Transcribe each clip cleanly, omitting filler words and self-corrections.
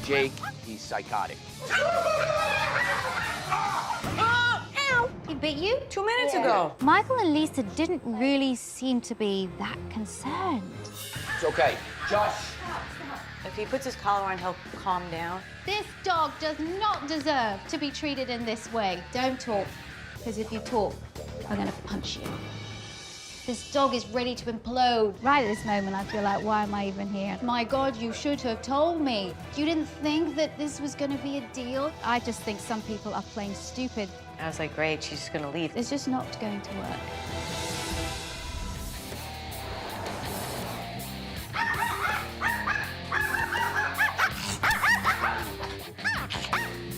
Jake. He's psychotic. He bit you? 2 minutes ago. Michael and Lisa didn't really seem to be that concerned. It's okay. Josh. If he puts his collar on, he'll calm down. This dog does not deserve to be treated in this way. Don't talk, because if you talk, I'm gonna punch you. This dog is ready to implode. Right at this moment, I feel like, why am I even here? My God, you should have told me. You didn't think that this was gonna be a deal? I just think some people are playing stupid. I was like, great, she's just gonna leave. It's just not going to work.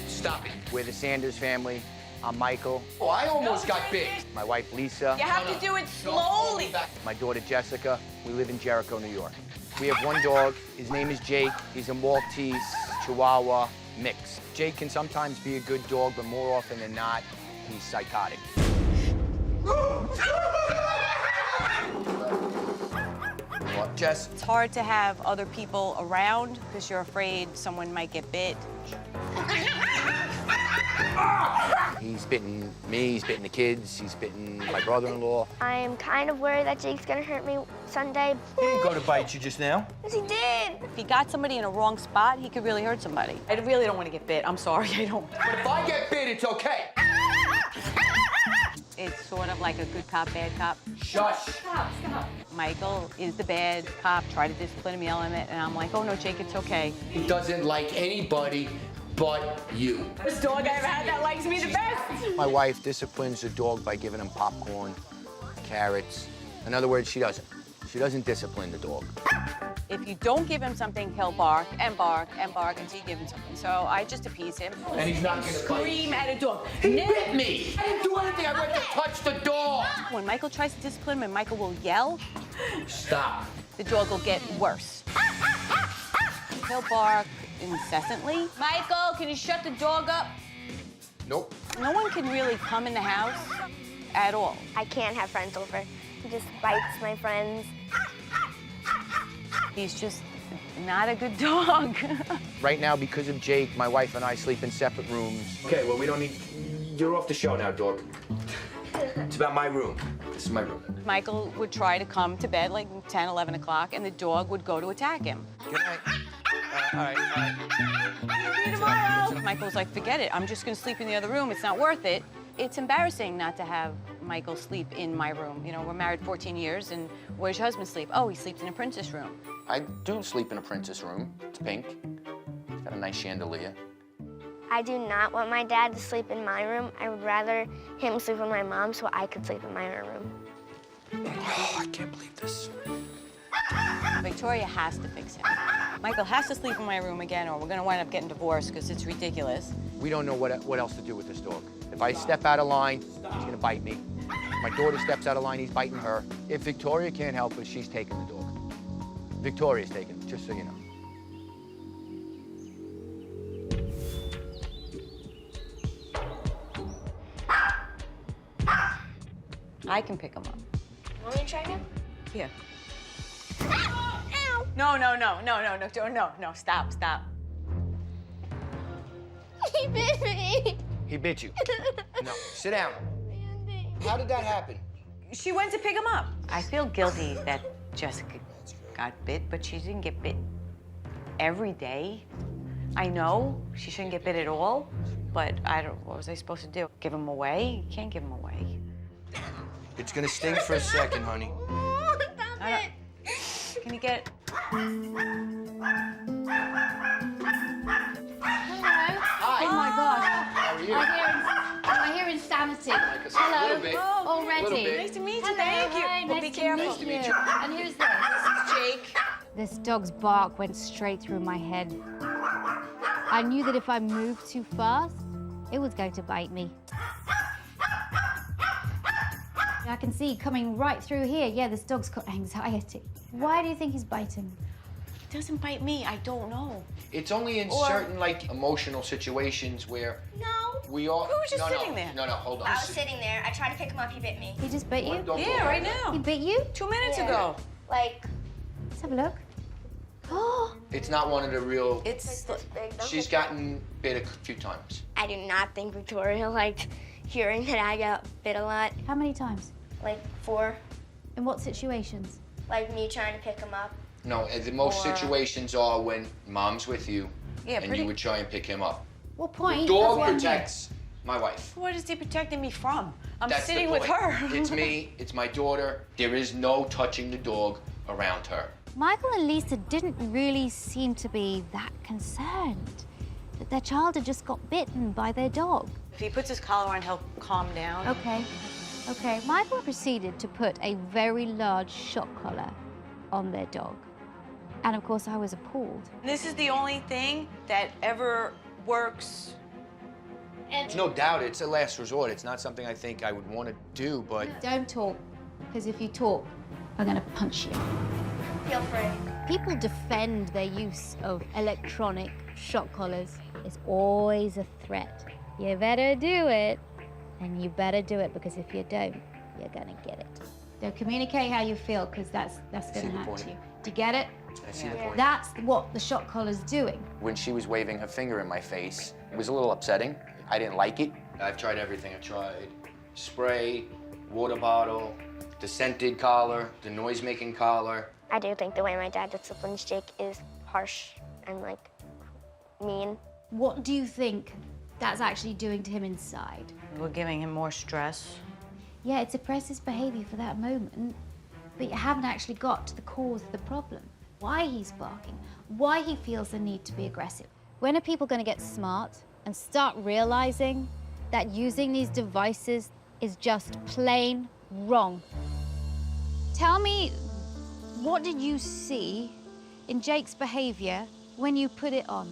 Stop it. We're the Sanders family. I'm Michael. Oh, I almost got bit. My wife, Lisa. You have to do it slowly. My daughter, Jessica. We live in Jericho, New York. We have one dog. His name is Jake. He's a Maltese Chihuahua mix. Jake can sometimes be a good dog, but more often than not, he's psychotic. What, Jess? It's hard to have other people around because you're afraid someone might get bit. He's bitten me, he's bitten the kids, he's bitten my brother-in-law. I'm kind of worried that Jake's gonna hurt me Sunday. He didn't go to bite you just now. Yes, he did. If he got somebody in a wrong spot, he could really hurt somebody. I really don't want to get bit. I'm sorry, I don't. But if I get bit, it's okay. It's sort of like a good cop, bad cop. Shush. Stop. Michael is the bad cop, try to discipline him, yell at him, and I'm like, oh no, Jake, it's okay. He doesn't like anybody but you. This dog I ever had that likes me the best. My wife disciplines the dog by giving him popcorn, carrots. In other words, she doesn't. She doesn't discipline the dog. If you don't give him something, he'll bark and bark and bark until you give him something. So I just appease him. And he's not gonna Scream at a dog. He bit me. I didn't do anything. I went to touch the dog. When Michael tries to discipline him and Michael will yell, Stop. the dog will get worse. He'll bark incessantly. Michael, can you shut the dog up? Nope. No one can really come in the house at all. I can't have friends over. He just bites my friends. He's just not a good dog. Right now, because of Jake, my wife and I sleep in separate rooms. Okay, well, we don't need... You're off the show now, dog. It's about my room. This is my room. Michael would try to come to bed like 10, 11 o'clock, and the dog would go to attack him. Good night. All right. See you tomorrow. Michael's like, forget it. I'm just gonna sleep in the other room. It's not worth it. It's embarrassing not to have Michael sleep in my room. You know, we're married 14 years, and where's your husband sleep? Oh, he sleeps in a princess room. I do sleep in a princess room. It's pink. It's got a nice chandelier. I do not want my dad to sleep in my room. I would rather him sleep with my mom so I could sleep in my room. Oh, I can't believe this. Victoria has to fix him. Michael has to sleep in my room again, or we're gonna wind up getting divorced because it's ridiculous. We don't know what else to do with this dog. If I step out of line, he's gonna bite me. If my daughter steps out of line, he's biting her. If Victoria can't help us, she's taking the dog. Victoria's taking it, just so you know. I can pick him up. Want me to try him? Here. Ow! No, stop. He bit me. He bit you. No, sit down. How did that happen? She went to pick him up. I feel guilty that Jessica got bit, but she didn't get bit every day. I know she shouldn't get bit at all, but what was I supposed to do? Give him away? You can't give him away. It's gonna sting for a second, honey. Can you get... Hi. Oh my gosh. How are you? I hear insanity. A Hello. little bit. Already. Little bit. Nice to meet you. Hello, Thank you. hi, Well, nice be to careful. meet to meet you. you. And who's this? Jake. This dog's bark went straight through my head. I knew that if I moved too fast, it was going to bite me. I can see coming right through here. Yeah, this dog's got anxiety. Why do you think he's biting? He doesn't bite me. I don't know. It's only in certain, like, emotional situations where No. we all... Who was just sitting there? No, hold on. I was sitting there. I tried to pick him up. He bit me. He just bit you? Don't go Yeah, right there. now. He bit you? 2 minutes Yeah. ago. Like, Let's have a look. Oh, It's not one of the real... It's She's gotten bit a few times. I do not think Victoria liked hearing that I got bit a lot. How many times? Like 4, In what situations? like me trying to pick him up. No, the most Or- situations are when mom's with you Yeah, and pretty- you would try and pick him up. What point? Dog That's what I'm protects my wife. What is he protecting me from? I'm That's the sitting with point. her. It's me, it's my daughter. There is no touching the dog around her. Michael and Lisa didn't really seem to be that concerned that their child had just got bitten by their dog. If he puts his collar on, he'll calm down. Okay, okay. Michael proceeded to put a very large shock collar on their dog. And of course, I was appalled. This is the only thing that ever works. There's no doubt it's a last resort. It's not something I think I would want to do, but Don't talk, because if you talk, I'm gonna punch you. Feel free. People defend their use of electronic shock collars. It's always a threat. You better do it, and you better do it, because if you don't, you're gonna get it. So communicate how you feel, because that's See gonna the happen point. to you. Do you get it? I see the point. That's what the shock collar's doing. When she was waving her finger in my face, it was a little upsetting. I didn't like it. I've tried everything. I tried spray, water bottle, the scented collar, the noise-making collar. I do think the way my dad disciplines Jake is harsh and like mean. What do you think that's actually doing to him inside? We're giving him more stress. Yeah, it suppresses behavior for that moment, but you haven't actually got to the cause of the problem. Why he's barking, why he feels the need to be aggressive. When are people gonna get smart and start realizing that using these devices is just plain wrong? Tell me, what did you see in Jake's behavior when you put it on?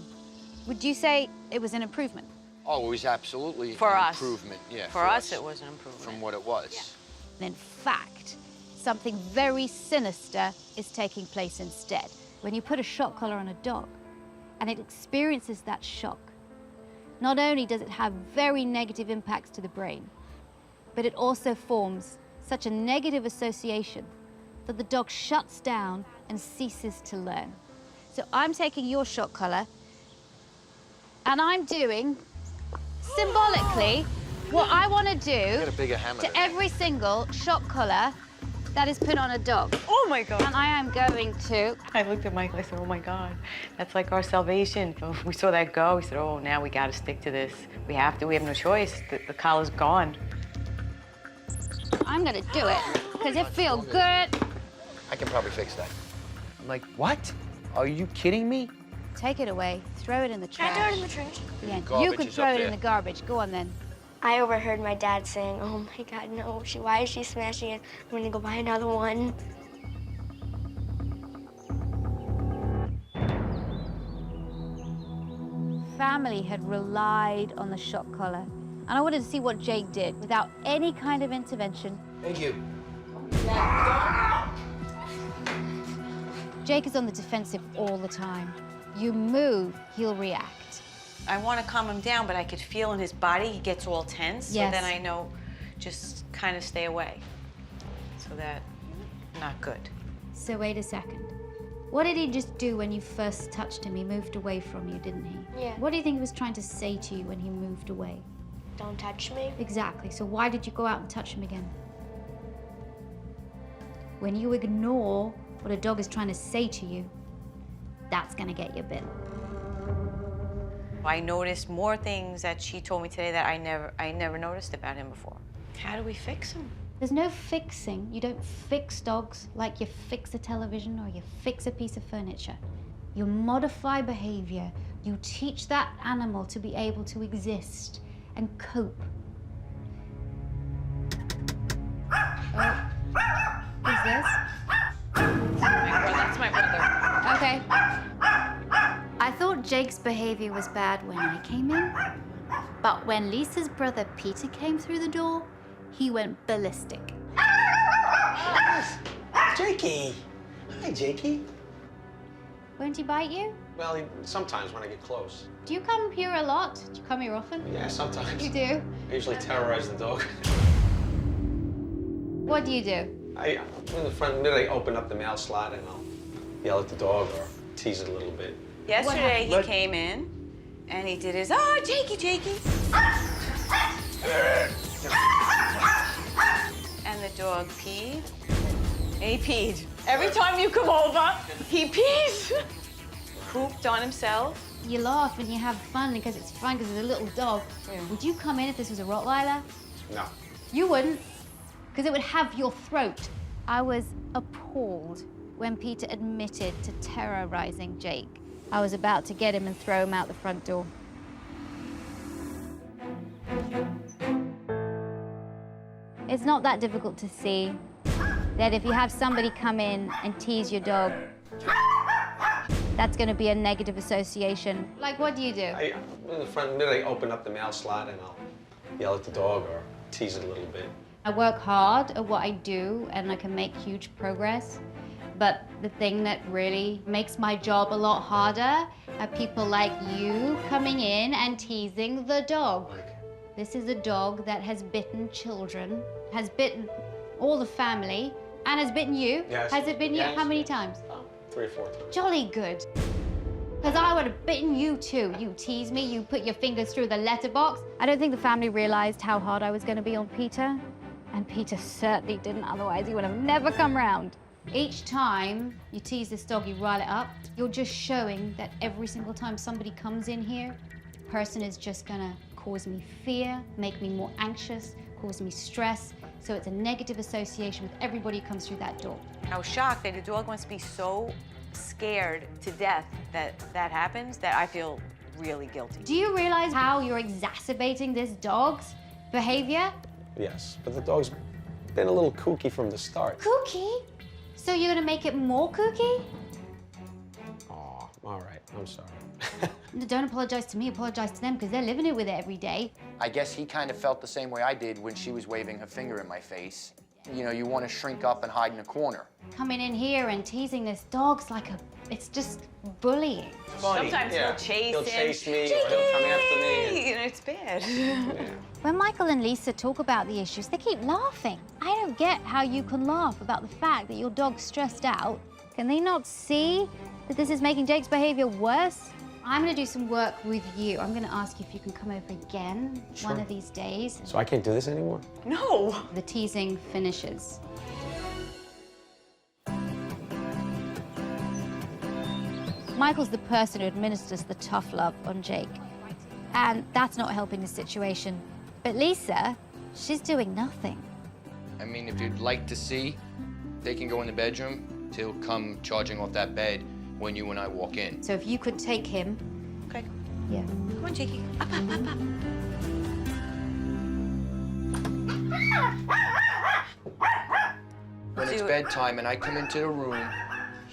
Would you say it was an improvement? Oh, it was absolutely For an us. improvement. Yeah, For us, it was an improvement. from what it was. In fact, something very sinister is taking place instead. When you put a shock collar on a dog and it experiences that shock, not only does it have very negative impacts to the brain, but it also forms such a negative association that the dog shuts down and ceases to learn. So I'm taking your shock collar and I'm doing symbolically what I want to do Get a bigger hammer. to every single shock collar that is put on a dog. Oh my God. And I am going to... I looked at Michael, I said, oh my God, that's like our salvation. We saw that go, we said, oh, now we gotta stick to this. We have to, we have no choice. The collar's gone. I'm gonna do it, because it feels good. I can probably fix that. I'm like, what? Are you kidding me? Take it away, throw it in the trash. Can I throw it in the trash? Yeah, you Garbage can is throw up it in there. the garbage. Go on then. I overheard my dad saying, oh my God, no, why is she smashing it? I'm gonna go buy another one. Family had relied on the shock collar, and I wanted to see what Jake did without any kind of intervention. Thank you. Jake is on the defensive all the time. You move, he'll react. I want to calm him down, but I could feel in his body, he gets all tense. Yes. So then I know, just kind of stay away. So that, not good. So wait a second. What did he just do when you first touched him? He moved away from you, didn't he? Yeah. What do you think he was trying to say to you when he moved away? Don't touch me. Exactly. So why did you go out and touch him again? When you ignore what a dog is trying to say to you, that's gonna get you bit. I noticed more things that she told me today that I never noticed about him before. How do we fix him? There's no fixing. You don't fix dogs like you fix a television or you fix a piece of furniture. You modify behavior. You teach that animal to be able to exist and cope. Oh, who's this? That's my brother. Okay. I thought Jake's behavior was bad when I came in, but when Lisa's brother Peter came through the door, he went ballistic. Jakey! Hi, Jakey. Won't he bite you? Well, sometimes when I get close. Do you come here a lot? Do you come here often? Yeah, sometimes. You do? I usually terrorize the dog. What do you do? In the front minute, I open up the mail slot and I'll yell at the dog or tease it a little bit. Yesterday he came in and he did his, oh, Jakey, Jakey. And the dog peed. And he peed. Every time you come over, he pees. Pooped on himself. You laugh and you have fun because it's fun because it's a little dog. Yeah. Would you come in if this was a Rottweiler? No. You wouldn't, because it would have your throat. I was appalled when Peter admitted to terrorizing Jake. I was about to get him and throw him out the front door. It's not that difficult to see that if you have somebody come in and tease your dog, that's going to be a negative association. Like, what do you do? In the front minute, I open up the mail slot and I'll yell at the dog or tease it a little bit. I work hard at what I do and I can make huge progress. But the thing that really makes my job a lot harder are people like you coming in and teasing the dog. This is a dog that has bitten children, has bitten all the family, and has bitten you. Yes. Has it bitten you? Yes. How many times? 3 or 4 times. Jolly good. Because I would have bitten you too. You tease me, you put your fingers through the letterbox. I don't think the family realized how hard I was going to be on Peter. And Peter certainly didn't, otherwise he would have never come round. Each time you tease this dog, you rile it up, you're just showing that every single time somebody comes in here, the person is just gonna cause me fear, make me more anxious, cause me stress. So it's a negative association with everybody who comes through that door. I was shocked that the dog must be so scared to death that that happens that I feel really guilty. Do you realize how you're exacerbating this dog's behavior? Yes, but the dog's been a little kooky from the start. Kooky? So you're gonna make it more kooky? Aw, all right, I'm sorry. Don't apologize to me, apologize to them because they're living it with it every day. I guess he kind of felt the same way I did when she was waving her finger in my face. You know, you want to shrink up and hide in a corner. Coming in here and teasing this dog's like it's just bullying. Sometimes Yeah. he'll chase He'll him. chase me, or he'll come after me. You know, it's bad. When Michael and Lisa talk about the issues, they keep laughing. I don't get how you can laugh about the fact that your dog's stressed out. Can they not see that this is making Jake's behavior worse? I'm gonna do some work with you. I'm gonna ask you if you can come over again one of these days. So I can't do this anymore? No. The teasing finishes. Michael's the person who administers the tough love on Jake. And that's not helping the situation. But Lisa, she's doing nothing. I mean, if you'd like to see, they can go in the bedroom. He'll come charging off that bed when you and I walk in. So if you could take him. Okay. Yeah. Come on, Jakey. Up, up, up, up. When it's bedtime and I come into the room,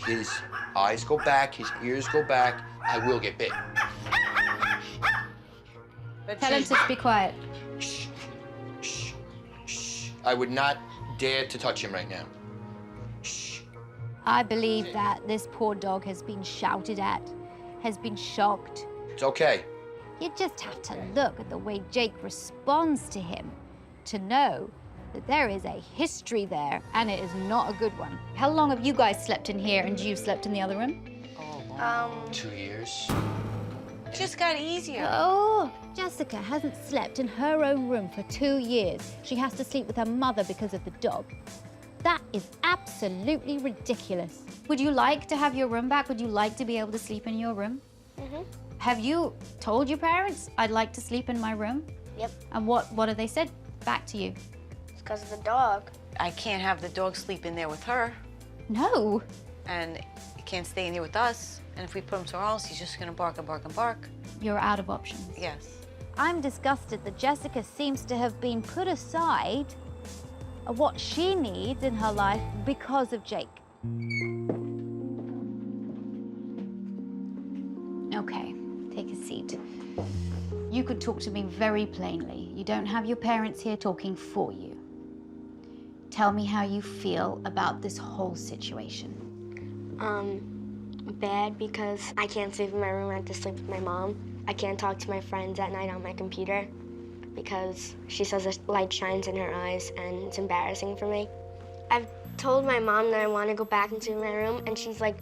his eyes go back, his ears go back, I will get bit. But Tell him to be quiet. Shh, shh, shh. I would not dare to touch him right now. Shh. I believe that this poor dog has been shouted at, has been shocked. It's okay. You just have to look at the way Jake responds to him to know that there is a history there, and it is not a good one. How long have you guys slept in here and you slept in the other room? 2 years. just got easier. Oh, Jessica hasn't slept in her own room for 2 years. She has to sleep with her mother because of the dog. That is absolutely ridiculous. Would you like to have your room back? Would you like to be able to sleep in your room? Mm-hmm. Have you told your parents, I'd like to sleep in my room? Yep. And what have they said back to you? It's because of the dog. I can't have the dog sleep in there with her, No. and he can't stay in here with us. And if we put him somewhere else, he's just gonna bark and bark and bark. You're out of options. Yes. I'm disgusted that Jessica seems to have been put aside of what she needs in her life because of Jake. Okay, take a seat. You could talk to me very plainly. You don't have your parents here talking for you. Tell me how you feel about this whole situation. Bad because I can't sleep in my room. I have to sleep with my mom. I can't talk to my friends at night on my computer because she says the light shines in her eyes and it's embarrassing for me. I've told my mom that I want to go back into my room and she's like,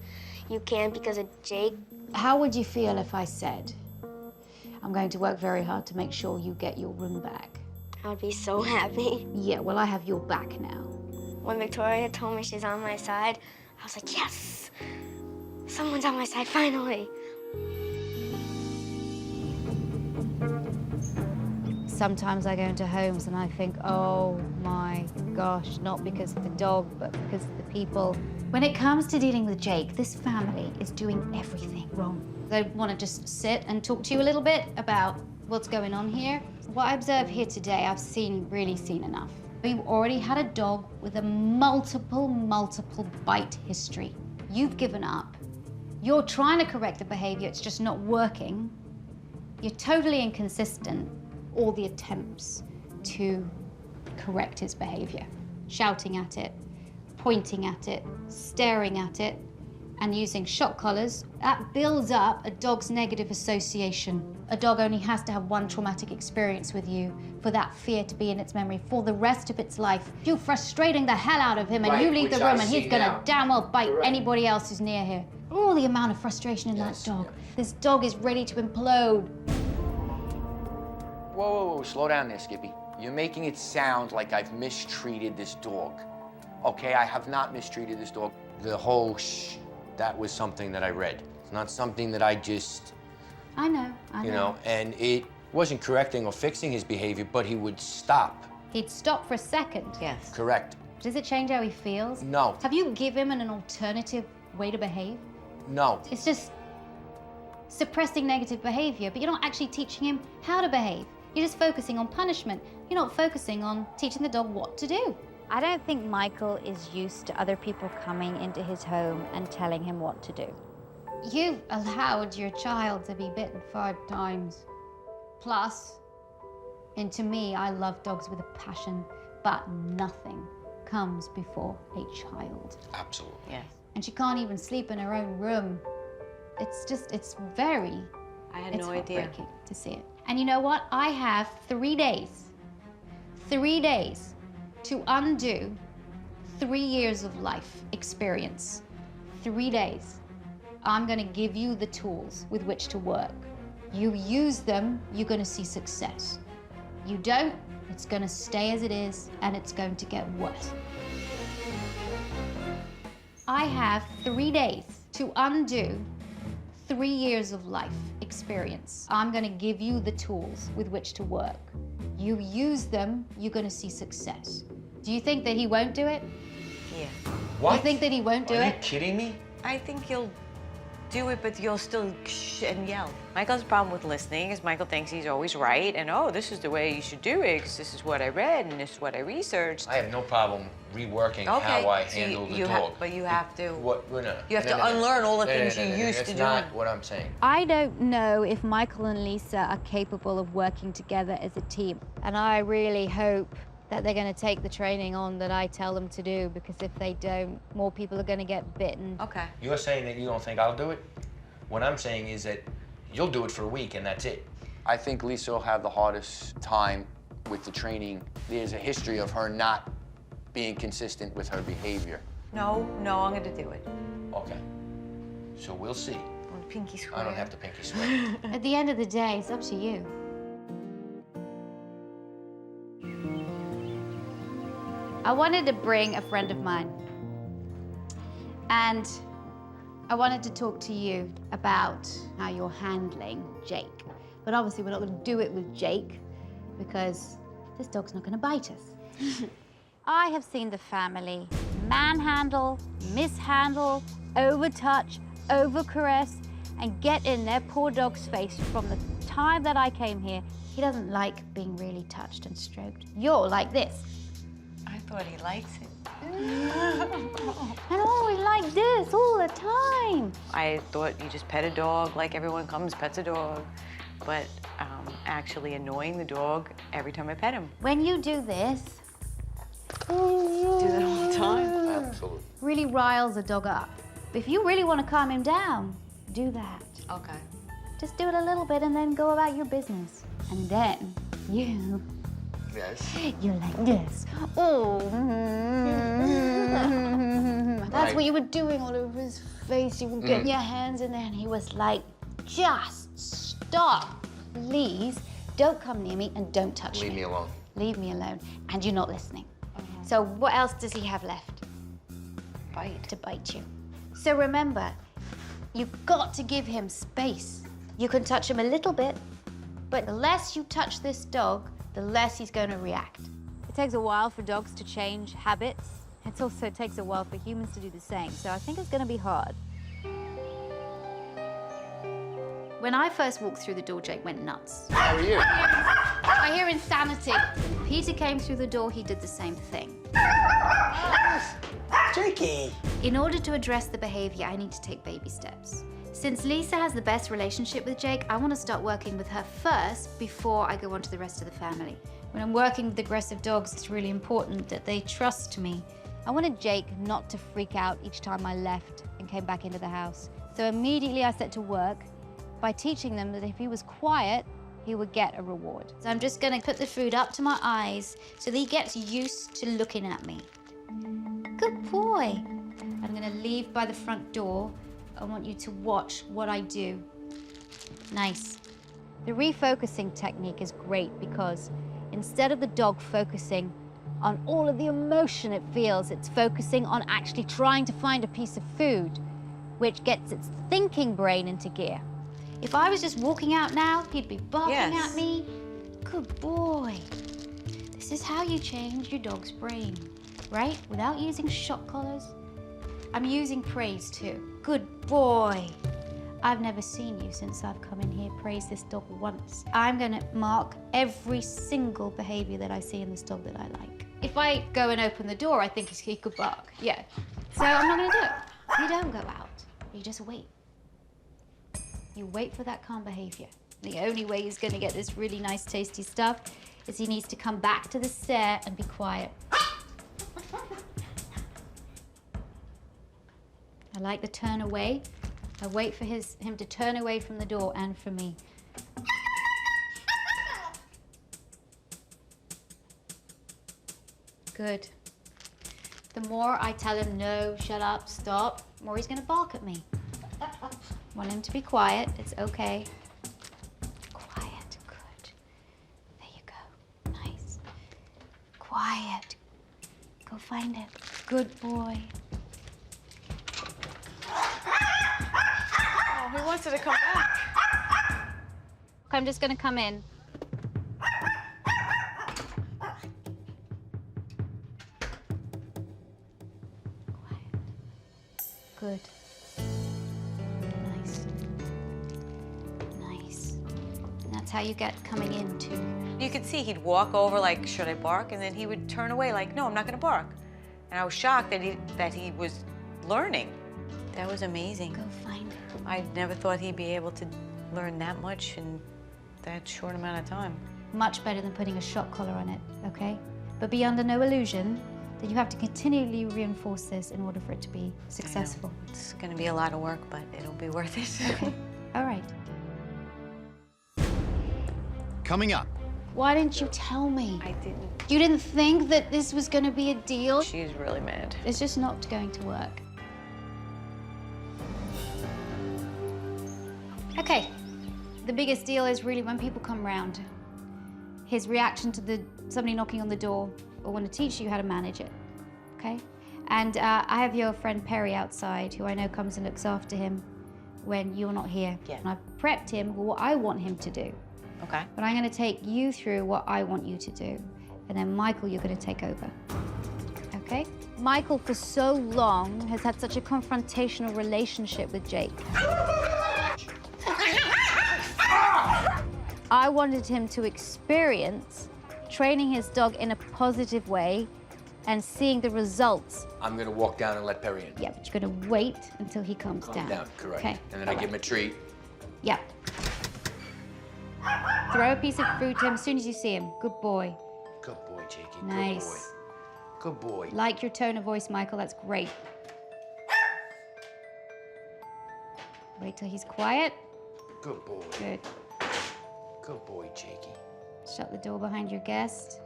you can't because of Jake. How would you feel if I said, I'm going to work very hard to make sure you get your room back? I would be so happy. Yeah, well, I have your back now. When Victoria told me she's on my side, I was like, yes! Someone's on my side, finally. Sometimes I go into homes and I think, oh my gosh, not because of the dog, but because of the people. When it comes to dealing with Jake, this family is doing everything wrong. I want to just sit and talk to you a little bit about what's going on here. What I observe here today, I've really seen enough. You already had a dog with a multiple bite history. You've given up. You're trying to correct the behavior, it's just not working. You're totally inconsistent. All the attempts to correct his behavior. Shouting at it, pointing at it, staring at it, and using shock collars. That builds up a dog's negative association. A dog only has to have one traumatic experience with you for that fear to be in its memory for the rest of its life. You're frustrating the hell out of him and you leave the room and he's gonna damn well bite anybody else who's near here. Oh, the amount of frustration in that dog. This dog is ready to implode. Whoa, slow down there, Skippy. You're making it sound like I've mistreated this dog. Okay, I have not mistreated this dog. The whole shh, that was something that I read. It's not something that I just... I know. You know, and it wasn't correcting or fixing his behavior, but he would stop. He'd stop for a second. Yes. Correct. Does it change how he feels? No. Have you given him an alternative way to behave? No. It's just suppressing negative behavior, but you're not actually teaching him how to behave. You're just focusing on punishment. You're not focusing on teaching the dog what to do. I don't think Michael is used to other people coming into his home and telling him what to do. You've allowed your child to be bitten 5 times. Plus, and to me, I love dogs with a passion, but nothing comes before a child. Absolutely. Yes. And she can't even sleep in her own room. It's very... I had no idea. It's heartbreaking to see it. And you know what? I have 3 days to undo 3 years of life experience. 3 days. I'm gonna give you the tools with which to work. You use them, you're gonna see success. You don't, it's gonna stay as it is and it's going to get worse. I have 3 days to undo 3 years of life experience. I'm gonna give you the tools with which to work. You use them, you're gonna see success. Do you think that he won't do it? Yeah. What? You think that he won't do Are you it? kidding me? I think you'll do it, but you'll still shh and yell. Michael's problem with listening is Michael thinks he's always right, and oh, this is the way you should do it, because this is what I read, and this is what I researched. I have no problem reworking how I so handle the you dog. But you have to. What? No. You have to unlearn all the things you used to do. That's not what I'm saying. I don't know if Michael and Lisa are capable of working together as a team. And I really hope that they're going to take the training on that I tell them to do, because if they don't, more people are going to get bitten. Okay. You're saying that you don't think I'll do it? What I'm saying is that you'll do it for a week and that's it. I think Lisa will have the hardest time with the training. There's a history of her not being consistent with her behavior. No, I'm going to do it. Okay. So we'll see. On pinky swear. I don't have to pinky swear. At the end of the day, it's up to you. I wanted to bring a friend of mine. And I wanted to talk to you about how you're handling Jake. But obviously we're not going to do it with Jake because this dog's not going to bite us. I have seen the family manhandle, mishandle, overtouch, overcaress, and get in their poor dog's face from the time that I came here. He doesn't like being really touched and stroked. You're like this. I thought he likes it. And always like this all the time. I thought you just pet a dog like everyone comes, pets a dog. But actually annoying the dog every time I pet him. When you do this, Do that all the time. Absolutely. really riles a dog up. If you really want to calm him down, do that. Okay. Just do it a little bit and then go about your business. And then you Yes. You're like this. Oh. That's Right. what you were doing all over his face. You were getting your hands in there, and he was like, just stop, please. Don't come near me and don't touch me. Leave me alone. Leave me alone. And you're not listening. So what else does he have left? Bite. To bite you. So remember, you've got to give him space. You can touch him a little bit, but the less you touch this dog, the less he's going to react. It takes a while for dogs to change habits. It also takes a while for humans to do the same, so I think it's going to be hard. When I first walked through the door, Jake went nuts. How are you? I hear insanity. Peter came through the door, he did the same thing. Jakey! In order to address the behavior, I need to take baby steps. Since Lisa has the best relationship with Jake, I want to start working with her first before I go on to the rest of the family. When I'm working with aggressive dogs, it's really important that they trust me. I wanted Jake not to freak out each time I left and came back into the house. So immediately I set to work by teaching them that if he was quiet, he would get a reward. So I'm just gonna put the food up to my eyes so that he gets used to looking at me. Good boy. I'm gonna leave by the front door. I want you to watch what I do. Nice. The refocusing technique is great because instead of the dog focusing on all of the emotion it feels, it's focusing on actually trying to find a piece of food, which gets its thinking brain into gear. If I was just walking out now, he'd be barking at me. Good boy. This is how you change your dog's brain, right? Without using shock collars. I'm using praise too. Good boy. I've never seen you since I've come in here praise this dog once. I'm gonna mark every single behavior that I see in this dog that I like. If I go and open the door, I think he could bark, yeah. So I'm not gonna do it. You don't go out, you just wait. You wait for that calm behavior. The only way he's gonna get this really nice, tasty stuff is he needs to come back to the stare and be quiet. I like the turn away. I wait for him to turn away from the door and from me. Good. The more I tell him no, shut up, stop, the more he's gonna bark at me. Want him to be quiet, it's okay. Quiet, good. There you go, nice. Quiet. Go find it. Good boy. Oh, he wants her to come back. I'm just gonna come in. Quiet. Good. Nice. Nice. And that's how you get coming in too. You could see he'd walk over like, should I bark? And then he would turn away like, no, I'm not gonna bark. And I was shocked that he was learning. That was amazing. Go find it. I never thought he'd be able to learn that much in that short amount of time. Much better than putting a shock collar on it, okay? But be under no illusion that you have to continually reinforce this in order for it to be successful. It's gonna be a lot of work, but it'll be worth it. Okay, all right. Coming up. Why didn't you tell me? I didn't. You didn't think that this was gonna be a deal? She's really mad. It's just not going to work. Okay, the biggest deal is really when people come round. His reaction to somebody knocking on the door. I want to teach you how to manage it, okay? And I have your friend Perry outside, who I know comes and looks after him when you're not here. Yeah. And I've prepped him for what I want him to do. Okay. But I'm going to take you through what I want you to do. And then Michael, you're going to take over. Okay? Michael, for so long, has had such a confrontational relationship with Jake. I wanted him to experience training his dog in a positive way and seeing the results. I'm gonna walk down and let Perry in. Yeah, but you're gonna wait until he calms Calm down, correct. Okay. And then I give him a treat. Yeah. Throw a piece of fruit to him as soon as you see him. Good boy. Good boy, Jakey. Nice. Good boy. Good boy. Like your tone of voice, Michael. That's great. Wait till he's quiet. Good boy. Good. Good boy, Jakey. Shut the door behind your guest.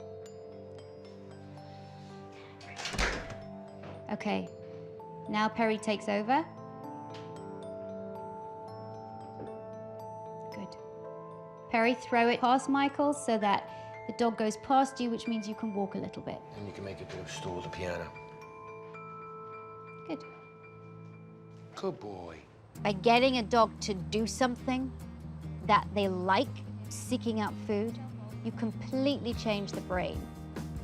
Okay, now Perry takes over. Good. Perry, throw it past Michael so that the dog goes past you, which means you can walk a little bit. And you can make it to the stool, the piano. Good. Good boy. By getting a dog to do something that they like, seeking out food, you completely change the brain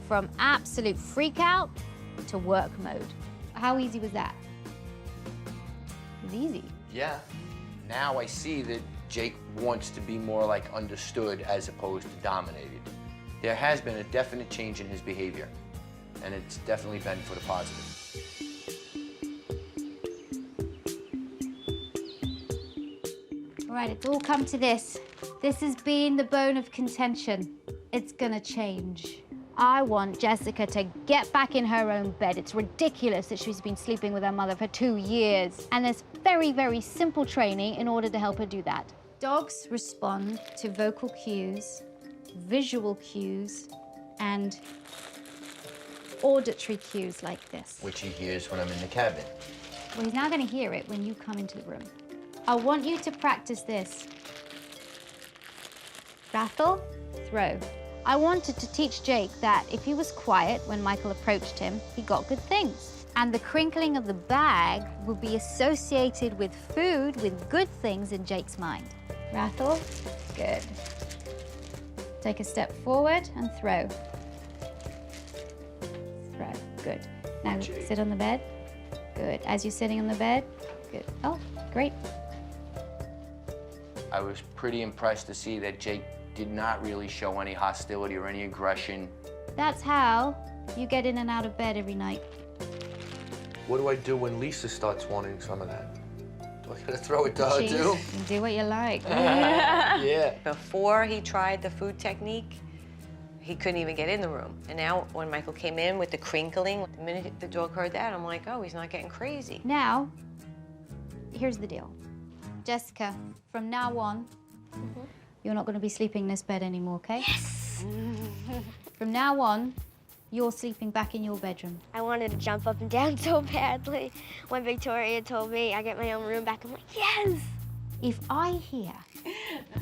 from absolute freak out to work mode. How easy was that? It was easy. Yeah. Now I see that Jake wants to be more like understood as opposed to dominated. There has been a definite change in his behavior, and it's definitely been for the positive. All right, it's all come to this. This has been the bone of contention. It's gonna change. I want Jessica to get back in her own bed. It's ridiculous that she's been sleeping with her mother for 2 years. And there's very, very simple training in order to help her do that. Dogs respond to vocal cues, visual cues, and auditory cues like this. Which he hears when I'm in the cabin. Well, he's now gonna hear it when you come into the room. I want you to practice this. Rattle, throw. I wanted to teach Jake that if he was quiet when Michael approached him, he got good things. And the crinkling of the bag would be associated with food, with good things in Jake's mind. Rattle, good. Take a step forward and throw. Throw, good. Now sit on the bed. Good. As you're sitting on the bed, good. Oh, great. I was pretty impressed to see that Jake did not really show any hostility or any aggression. That's how you get in and out of bed every night. What do I do when Lisa starts wanting some of that? Do I gotta throw it to her too? You can do what you like. Yeah. Before he tried the food technique, he couldn't even get in the room. And now when Michael came in with the crinkling, the minute the dog heard that, I'm like, oh, he's not getting crazy. Now, here's the deal. Jessica, from now on, you're not going to be sleeping in this bed anymore, okay? Yes! From now on, you're sleeping back in your bedroom. I wanted to jump up and down so badly. When Victoria told me I get my own room back, I'm like, yes! If I hear,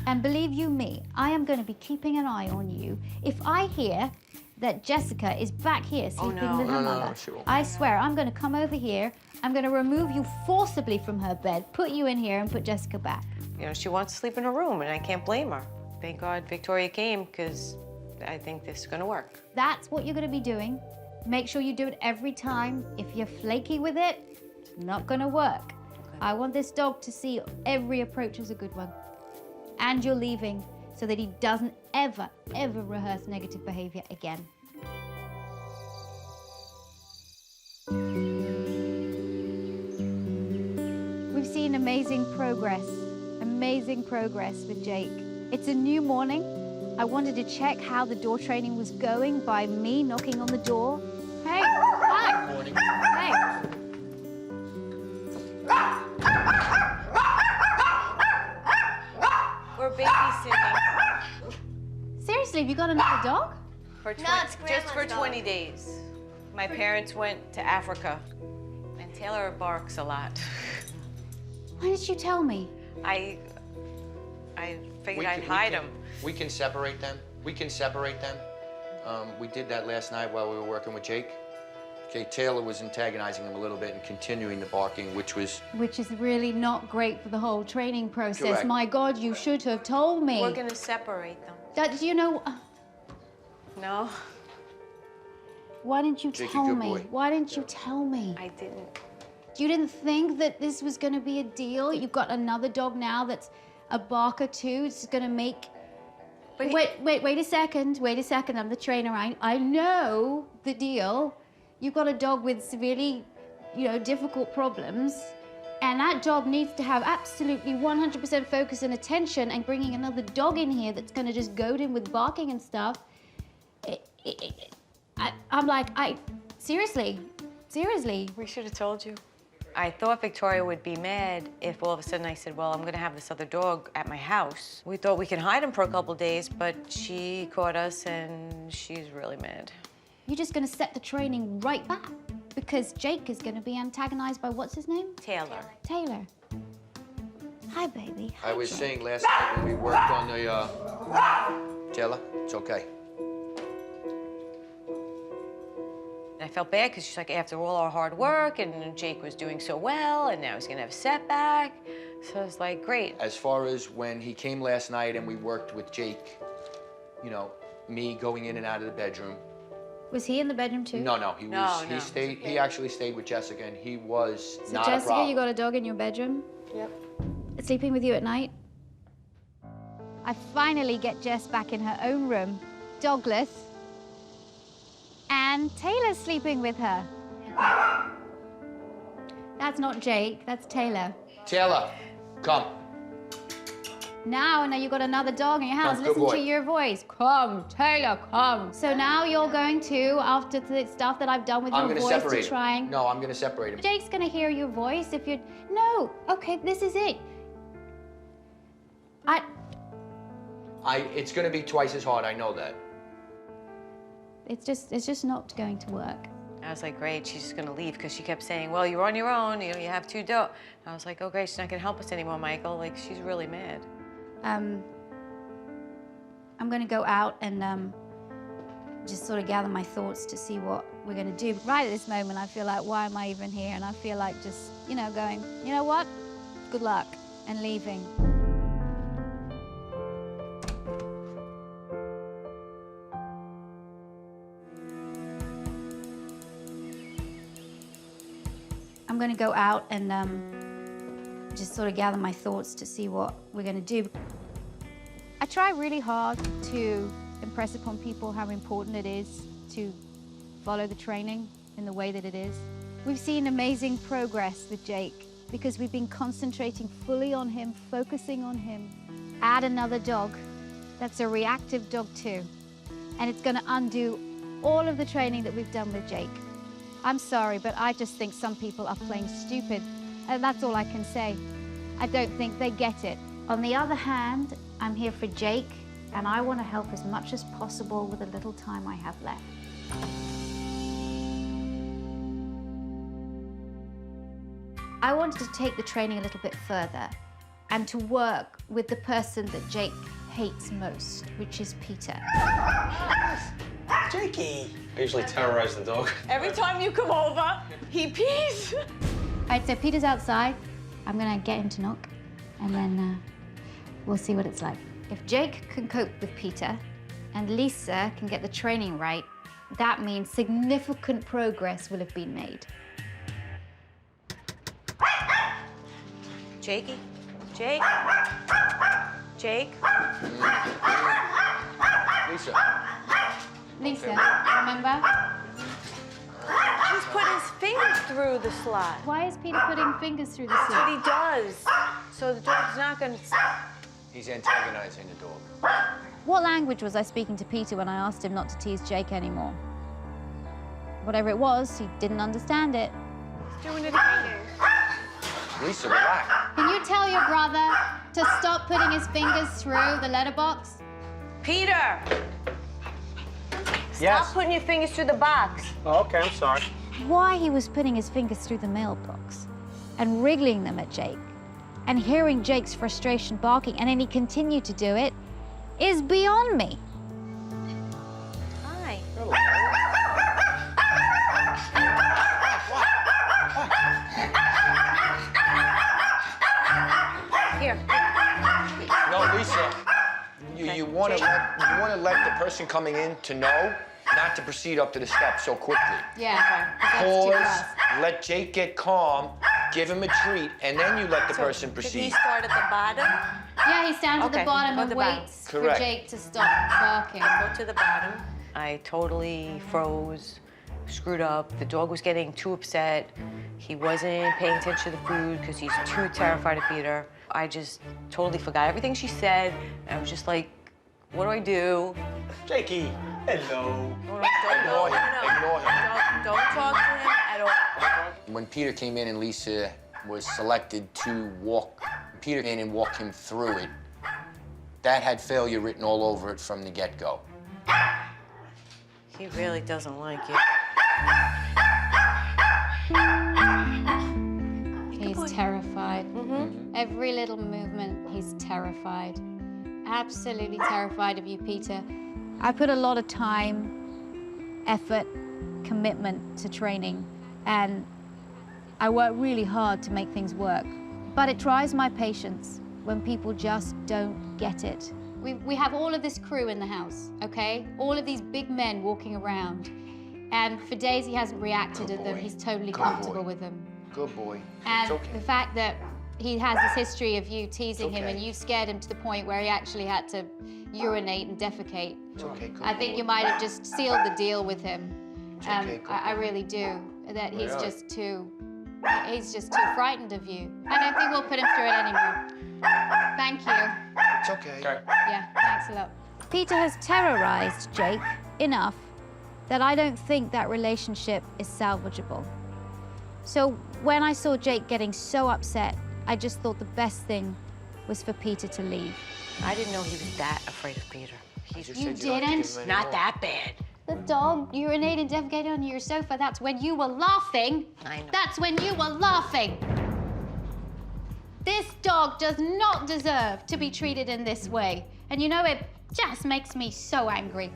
and believe you me, I am going to be keeping an eye on you. If I hear that Jessica is back here sleeping with her mother, she won't. I swear I'm going to come over here, I'm going to remove you forcibly from her bed, put you in here, and put Jessica back. You know, she wants to sleep in her room, and I can't blame her. Thank God Victoria came, because I think this is going to work. That's what you're going to be doing. Make sure you do it every time. If you're flaky with it, it's not going to work. I want this dog to see every approach as a good one. And you're leaving so that he doesn't ever, ever rehearse negative behavior again. We've seen amazing progress with Jake. It's a new morning. I wanted to check how the door training was going by me knocking on the door. Hey, hi. Morning. Hey. We're babysitting Seriously, have you got another dog? for it's just for Grandma's dog. 20 days. My parents went to Africa, and Taylor barks a lot. Why didn't you tell me? I figured I'd hide him. We can separate them. We can separate them. We did that last night while we were working with Jake. Okay, Taylor was antagonizing him a little bit and continuing the barking, which was... Which is really not great for the whole training process. Correct. My God, you should have told me. We're gonna separate them. That, you know, No, why didn't you Jake, tell good me? boy. Why didn't you tell me? I didn't. You didn't think that this was gonna be a deal? You've got another dog now that's a barker too. It's gonna make... But he- Wait a second. I'm the trainer. I know the deal. You've got a dog with severely, difficult problems. And that dog needs to have absolutely 100% focus and attention, and bringing another dog in here that's gonna just goad him with barking and stuff. I'm like, seriously. We should have told you. I thought Victoria would be mad if all of a sudden I said, well, I'm going to have this other dog at my house. We thought we could hide him for a couple days, but she caught us and she's really mad. You're just gonna set the training right back. because Jake is going to be antagonized by what's his name? Taylor. Taylor. Hi, baby. Hi, I was Jake. saying last night when we worked on the, Taylor, it's okay. I felt bad because she's like, after all our hard work, and Jake was doing so well, and now he's gonna have a setback. So I was like, great. As far as when he came last night and we worked with Jake, you know, me going in and out of the bedroom. Was he in the bedroom too? No, he was, No. he actually stayed with Jessica and he was So not a Jessica, problem. you got a dog in your bedroom? Yep. Sleeping with you at night? I finally get Jess back in her own room, dogless, and Taylor's sleeping with her. That's not Jake, that's Taylor. Taylor, come. Now you got another dog in your house. Good Listen boy. to your voice. Come, Taylor, come. So now you're going to, after the stuff that I've done with I'm your gonna voice, separate to him. try and... No, I'm gonna separate him. Jake's gonna hear your voice if you're... No, okay, this is it. It's gonna be twice as hard, I know that. It's just not going to work. I was like, great, she's just gonna leave because she kept saying, well, you're on your own, you know, you have 2 dogs. I was like, oh, great, she's not gonna help us anymore, Michael. Like, she's really mad. I'm gonna go out and just sort of gather my thoughts to see what we're gonna do. Right at this moment, I feel like, why am I even here? And I feel like just, you know, going, you know what? Good luck, and leaving. I'm gonna go out and just sort of gather my thoughts to see what we're gonna do. I try really hard to impress upon people how important it is to follow the training in the way that it is. We've seen amazing progress with Jake because we've been concentrating fully on him, focusing on him. Add another dog that's a reactive dog too, and it's gonna undo all of the training that we've done with Jake. I'm sorry, but I just think some people are playing stupid, and that's all I can say. I don't think they get it. On the other hand, I'm here for Jake, and I want to help as much as possible with the little time I have left. I wanted to take the training a little bit further and to work with the person that Jake hates most, which is Peter. Jakey! I usually terrorize the dog. Every time you come over, he pees. All right, so Peter's outside. I'm gonna get him to knock, and then we'll see what it's like. If Jake can cope with Peter, and Lisa can get the training right, that means significant progress will have been made. Jakey? Jake? Jake? Lisa. Lisa, remember? He's put his fingers through the slot. Why is Peter putting fingers through the That's what suit? he does. So the dog's not gonna... He's antagonizing the dog. What language was I speaking to Peter when I asked him not to tease Jake anymore? Whatever it was, he didn't understand it. He's doing it again. Lisa, relax. Can you tell your brother to stop putting his fingers through the letterbox? Peter! Yes. Stop putting your fingers through the box. Oh, okay, I'm sorry. Why he was putting his fingers through the mailbox and wriggling them at Jake and hearing Jake's frustration barking, and then he continued to do it, is beyond me. Hi. Here. No, Lisa, you want to let the person coming in to know not to proceed up to the steps so quickly. Yeah, Pause, let Jake get calm, give him a treat, and then you let the person Did he proceed. start at the bottom? Yeah, he stands at Okay, the bottom go and to the bottom. waits Correct. for Jake to stop barking. Go to the bottom. I totally froze, screwed up. The dog was getting too upset. He wasn't paying attention to the food because he's too terrified of Peter. I just totally forgot everything she said. I was just like, what do I do? Jakey, hello. Ignore him, ignore him. Don't talk to him at all. When Peter came in and Lisa was selected to walk Peter in and walk him through it, that had failure written all over it from the get-go. He really doesn't like you. Every little movement, he's terrified. Absolutely terrified of you, Peter. I put a lot of time, effort, commitment to training, and I work really hard to make things work. But it tries my patience when people just don't get it. We have all of this crew in the house, okay? All of these big men walking around. And for days he hasn't reacted to them. He's totally comfortable with them. Good boy. And It's okay. the fact that he has this history of you teasing him okay. and you've scared him to the point where he actually had to urinate and defecate. It's okay, good I think boy. you might have just sealed the deal with him. okay, good I really do. That he's Really? just too frightened of you. I don't think we'll put him through it anymore. Thank you. It's okay. Yeah, thanks a lot. Peter has terrorized Jake enough that I don't think that relationship is salvageable. So when I saw Jake getting so upset, I just thought the best thing was for Peter to leave. I didn't know he was that afraid of Peter. You You didn't? Not that bad. The dog urinated and defecated on your sofa. That's when you were laughing. I know. That's when you were laughing. This dog does not deserve to be treated in this way. And you know, it just makes me so angry.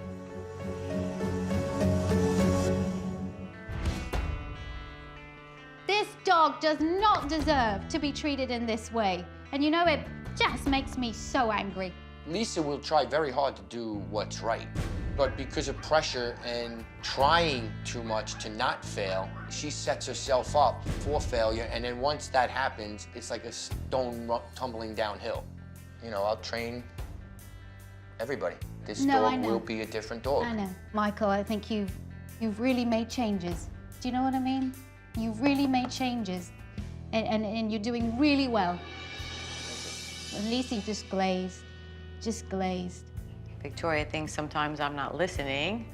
This dog does not deserve to be treated in this way. And you know, it just makes me so angry. Lisa will try very hard to do what's right. But because of pressure and trying too much to not fail, she sets herself up for failure. And then once that happens, it's like a stone tumbling downhill. You know, I'll train everybody. This No, I dog know. will be a different dog. I know. Michael, I think you've really made changes. Do you know what I mean? You've really made changes. And you're doing really well. Lisa just glazed. Just glazed. Victoria thinks sometimes I'm not listening,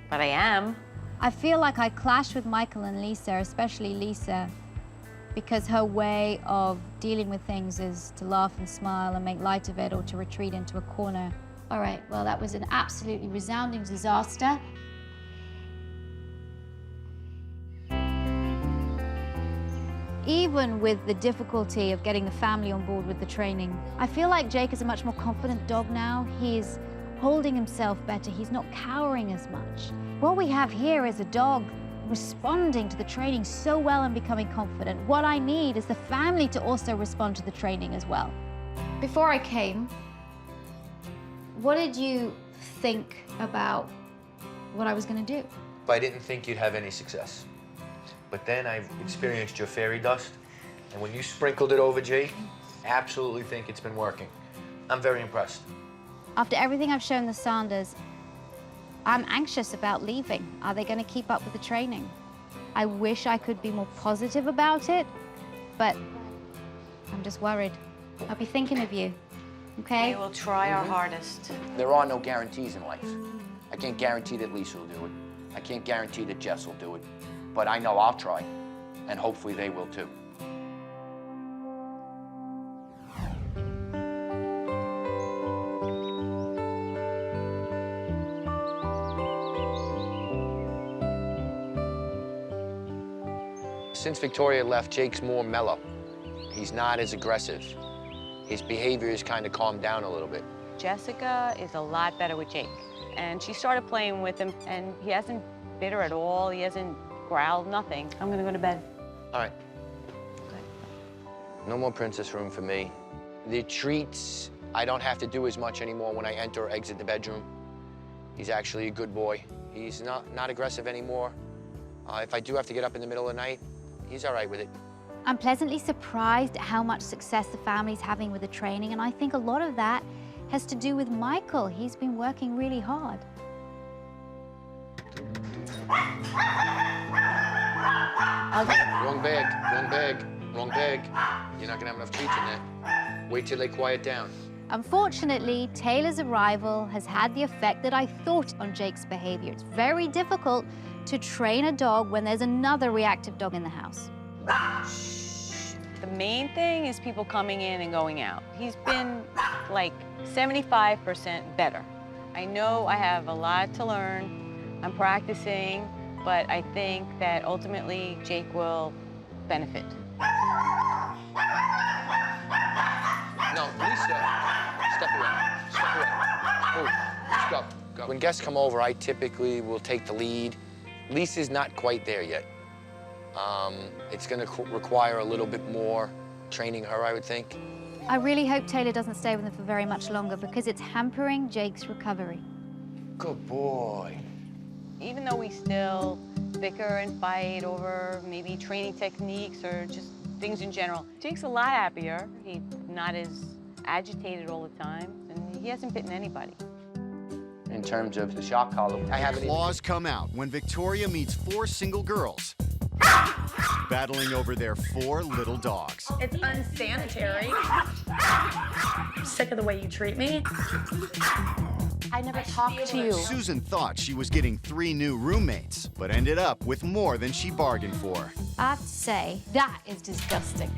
but I am. I feel like I clash with Michael and Lisa, especially Lisa, because her way of dealing with things is to laugh and smile and make light of it or to retreat into a corner. All right, well, that was an absolutely resounding disaster. Even with the difficulty of getting the family on board with the training, I feel like Jake is a much more confident dog now. He's holding himself better. He's not cowering as much. What we have here is a dog responding to the training so well and becoming confident. What I need is the family to also respond to the training as well. Before I came, what did you think about what I was going to do? I didn't think you'd have any success. But then I experienced your fairy dust, and when you sprinkled it over Jake, I absolutely think it's been working. I'm very impressed. After everything I've shown the Sanders, I'm anxious about leaving. Are they going to keep up with the training? I wish I could be more positive about it, but I'm just worried. I'll be thinking of you, okay? We will try our hardest. There are no guarantees in life. I can't guarantee that Lisa will do it. I can't guarantee that Jess will do it. But I know I'll try, and hopefully they will too. Since Victoria left, Jake's more mellow. He's not as aggressive. His behavior has kind of calmed down a little bit. Jessica is a lot better with Jake. And she started playing with him, and he hasn't bit her at all. He hasn't growled, nothing. I'm gonna go to bed. All right. No more princess room for me. The treats, I don't have to do as much anymore when I enter or exit the bedroom. He's actually a good boy. He's not aggressive anymore. If I do have to get up in the middle of the night, he's all right with it. I'm pleasantly surprised at how much success the family's having with the training, and I think a lot of that has to do with Michael. He's been working really hard. Wrong bag. You're not gonna have enough treats in there. Wait till they quiet down. Unfortunately, Taylor's arrival has had the effect that I thought on Jake's behavior. It's very difficult to train a dog when there's another reactive dog in the house. The main thing is people coming in and going out. He's been like 75% better. I know I have a lot to learn. I'm practicing, but I think that ultimately Jake will benefit. No, Lisa, step away. Step away. Move. Just go. Go. When guests come over, I typically will take the lead. Lisa's not quite there yet. It's going to require a little bit more training her, I would think. I really hope Taylor doesn't stay with them for very much longer because it's hampering Jake's recovery. Good boy. Even though we still bicker and fight over maybe training techniques or just things in general, Jake's a lot happier. He's not as agitated all the time, and he hasn't bitten anybody. In terms of the shock collar, I haven't even... Claws come out when Victoria meets 4 single girls battling over their 4 little dogs. It's unsanitary. I'm sick of the way you treat me. I never talked to you. Susan thought she was getting 3 new roommates, but ended up with more than she bargained for. I have to say, that is disgusting.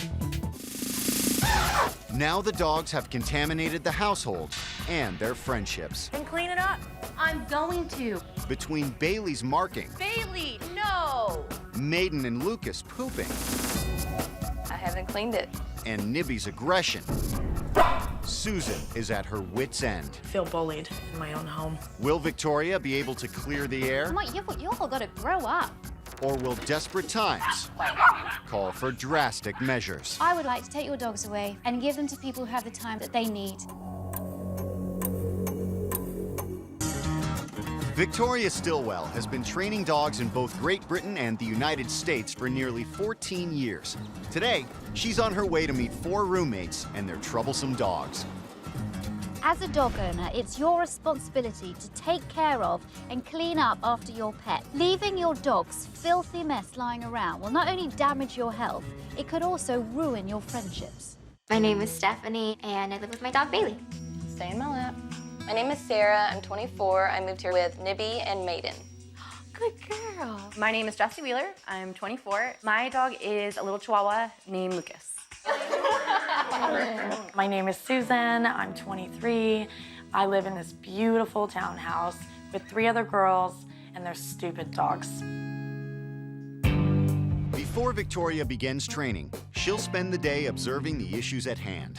Now the dogs have contaminated the household and their friendships. And clean it up. I'm going to. Between Bailey's marking, Bailey, no! Maiden and Lucas pooping, I haven't cleaned it. and Nibby's aggression, Susan is at her wit's end. I feel bullied in my own home. Will Victoria be able to clear the air, Come on, you all got to grow up. or will desperate times call for drastic measures? I would like to take your dogs away and give them to people who have the time that they need. Victoria Stilwell has been training dogs in both Great Britain and the United States for nearly 14 years. Today, she's on her way to meet 4 roommates and their troublesome dogs. As a dog owner, it's your responsibility to take care of and clean up after your pet. Leaving your dog's filthy mess lying around will not only damage your health, it could also ruin your friendships. My name is Stephanie, and I live with my dog, Bailey. Stay in my lap. My name is Sarah. I'm 24. I moved here with Nibby and Maiden. Good girl. My name is Jessie Wheeler. I'm 24. My dog is a little Chihuahua named Lucas. My name is Susan. I'm 23. I live in this beautiful townhouse with 3 other girls and their stupid dogs. Before Victoria begins training, she'll spend the day observing the issues at hand.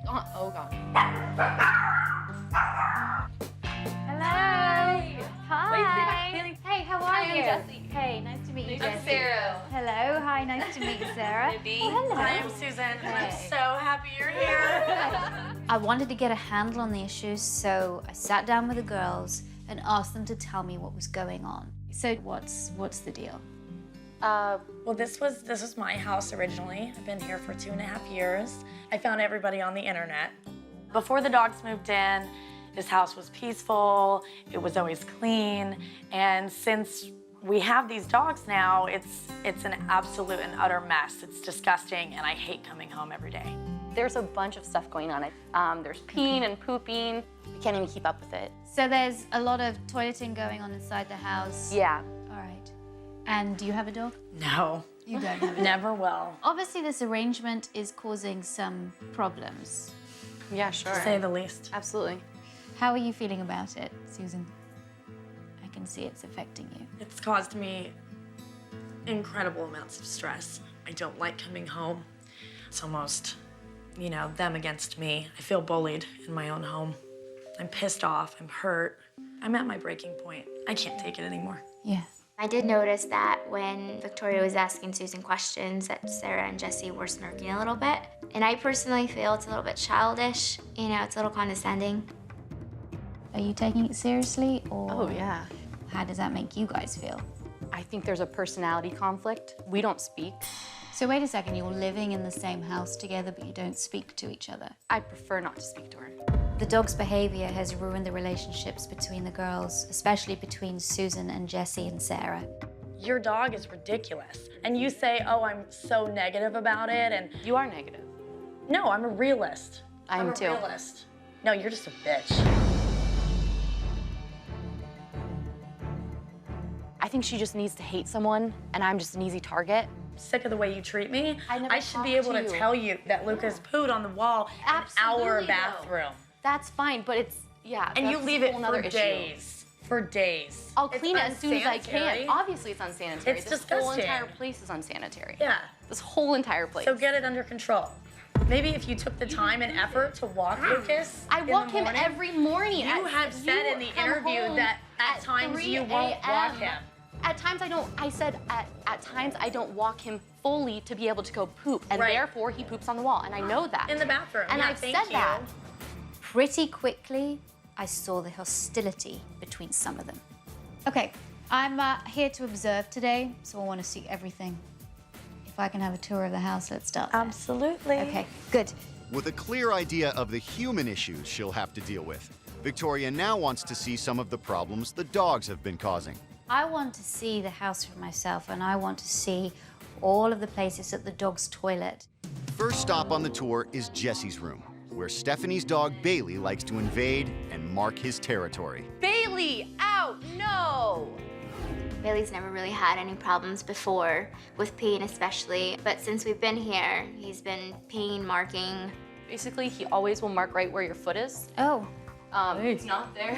Oh, God. Hello. Hi. Bailey. Hey, how are Hi, I'm you? Jessie. Hey, nice to meet you, I'm Jessie. Sarah. Hello. Hi, nice to meet you, Sarah. Nibby. Oh, hello. Hi, I'm Susan, and I'm Hey. so happy you're here. I wanted to get a handle on the issues, so I sat down with the girls and asked them to tell me what was going on. So what's the deal? Well, this was my house originally. I've been here for 2.5 years. I found everybody on the internet. Before the dogs moved in, this house was peaceful, it was always clean, and since we have these dogs now, it's an absolute and utter mess. It's disgusting, and I hate coming home every day. There's a bunch of stuff going on. There's peeing and pooping. We can't even keep up with it. So there's a lot of toileting going on inside the house. Yeah. All right. And do you have a dog? No, You don't have a dog. never will, Obviously, this arrangement is causing some problems. Yeah, sure. to say the least. Absolutely. How are you feeling about it, Susan? I can see it's affecting you. It's caused me incredible amounts of stress. I don't like coming home. It's almost, them against me. I feel bullied in my own home. I'm pissed off, I'm hurt. I'm at my breaking point. I can't take it anymore. Yeah. I did notice that when Victoria was asking Susan questions that Sarah and Jessie were smirking a little bit. And I personally feel it's a little bit childish. It's a little condescending. Are you taking it seriously, or Oh, yeah. how does that make you guys feel? I think there's a personality conflict. We don't speak. So wait a second, you're living in the same house together, but you don't speak to each other. I prefer not to speak to her. The dog's behavior has ruined the relationships between the girls, especially between Susan and Jessie and Sarah. Your dog is ridiculous. And you say, oh, I'm so negative about it, and You are negative. no, I'm a realist. I am I'm too. a realist. No, you're just a bitch. I think she just needs to hate someone, and I'm just an easy target. Sick of the way you treat me. I never should be talked able to to you. tell you that Lucas pooed on the wall in our Absolutely, bathroom. That's fine, but it's, yeah. And you that's leave a it whole for nother issue. days. For days. I'll It's clean it as soon as I unsanitary. can. Obviously, it's unsanitary. It's this whole disgusting. entire place is unsanitary. Yeah. This whole entire place. So get it under control. Maybe if you took the time and effort to walk Lucas I in walk the him morning, every morning. You have said in the interview that at times 3 you won't walk a.m.. him. At times I don't, I said at times I don't walk him fully to be able to go poop, and Right. therefore he poops on the wall, and I know that. In the bathroom. And Yeah, I've thank said you. that. Pretty quickly, I saw the hostility between some of them. Okay, I'm here to observe today, so I want to see everything. If I can have a tour of the house, let's start there. Absolutely. Okay, good. With a clear idea of the human issues she'll have to deal with, Victoria now wants to see some of the problems the dogs have been causing. I want to see the house for myself, and I want to see all of the places at the dog's toilet. First stop on the tour is Jesse's room, where Stephanie's dog Bailey likes to invade and mark his territory. Bailey, out, no! Bailey's never really had any problems before, with peeing especially, but since we've been here, he's been peeing, marking. Basically, he always will mark right where your foot is. Oh, It's not there.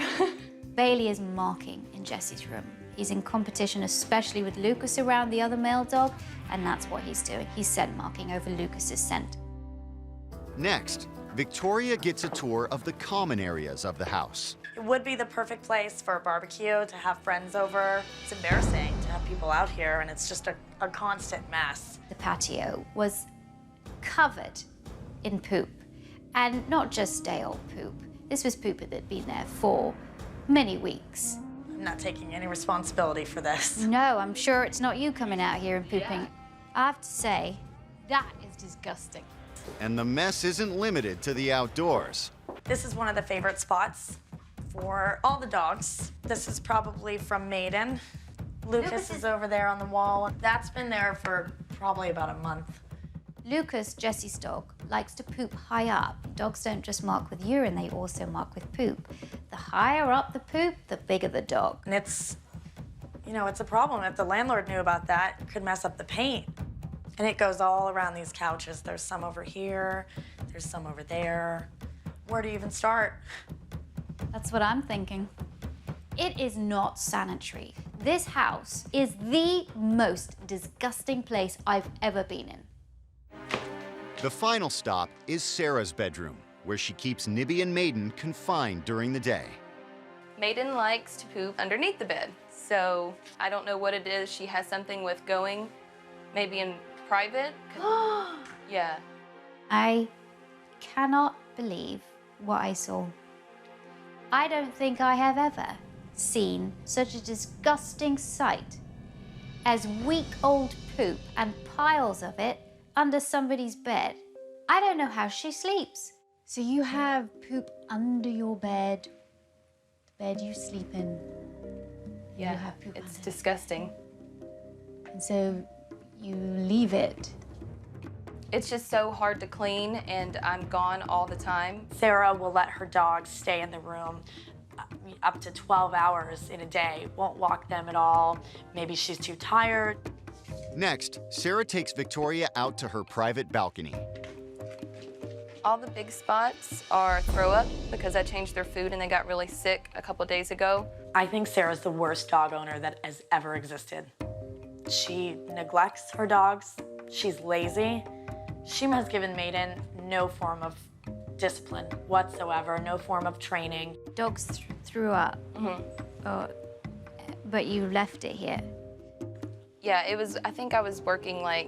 Bailey is marking in Jesse's room. He's in competition, especially with Lucas around the other male dog, and that's what he's doing. He's scent marking over Lucas's scent. Next, Victoria gets a tour of the common areas of the house. It would be the perfect place for a barbecue, to have friends over. It's embarrassing to have people out here, and it's just a constant mess. The patio was covered in poop, and not just day-old poop. This was poop that had been there for many weeks. I'm not taking any responsibility for this. No, I'm sure it's not you coming out here and pooping. Yeah. I have to say, That is disgusting. And the mess isn't limited to the outdoors. This is one of the favorite spots for all the dogs. This is probably from Maiden. Lucas is over there on the wall. That's been there for probably about a month. Lucas, Jesse's dog, likes to poop high up. Dogs don't just mark with urine, they also mark with poop. The higher up the poop, the bigger the dog. And it's, you know, it's a problem. If the landlord knew about that, it could mess up the paint. And it goes all around these couches. There's some over here, there's some over there. Where do you even start? That's what I'm thinking. It is not sanitary. This house is the most disgusting place I've ever been in. The final stop is Sarah's bedroom, where she keeps Nibby and Maiden confined during the day. Maiden likes to poop underneath the bed, so I don't know what it is. She has something with going, maybe in private. Yeah. I cannot believe what I saw. I don't think I have ever seen such a disgusting sight as week-old poop and piles of it under somebody's bed. I don't know how she sleeps. So you have poop under your bed, the bed you sleep in. Yeah, You have poop it's under. disgusting. And so you leave it. It's just so hard to clean, and I'm gone all the time. Sarah will let her dogs stay in the room up to 12 hours in a day. Won't walk them at all. Maybe she's too tired. Next, Sarah takes Victoria out to her private balcony. All the big spots are throw up because I changed their food and they got really sick a couple days ago. I think Sarah's the worst dog owner that has ever existed. She neglects her dogs. She's lazy. She has given Maiden no form of discipline whatsoever, no form of training. Dogs threw up. Oh, but you left it here. Yeah, I think I was working I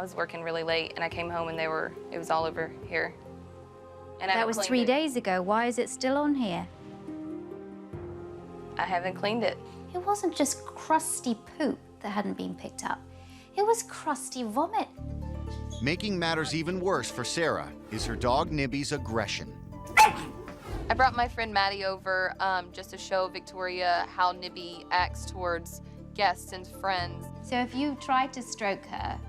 was working really late and I came home and it was all over here. And I That haven't was cleaned 3 it. days ago. Why is it still on here? I haven't cleaned it. It wasn't just crusty poop that hadn't been picked up. It was crusty vomit. Making matters even worse for Sarah is her dog Nibby's aggression. I brought my friend Maddie over just to show Victoria how Nibby acts towards guests and friends. So if you tried to stroke her,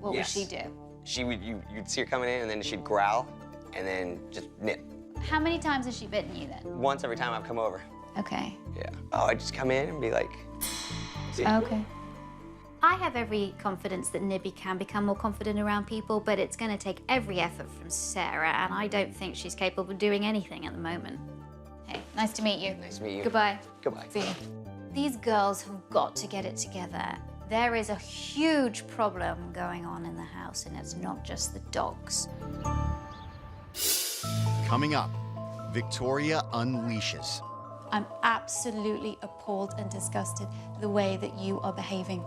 what Yes. would she do? She would, you'd see her coming in, and then she'd growl, and then just nip. How many times has she bitten you then? Once every time I've come over. Okay. Yeah. Oh, I'd just come in and be like, see? Okay. I have every confidence that Nibby can become more confident around people, but it's going to take every effort from Sarah, and I don't think she's capable of doing anything at the moment. Hey, nice to meet you. Nice to meet you. Goodbye. Goodbye. See you. These girls have got to get it together. There is a huge problem going on in the house, and it's not just the dogs. Coming up, Victoria unleashes. I'm absolutely appalled and disgusted the way that you are behaving.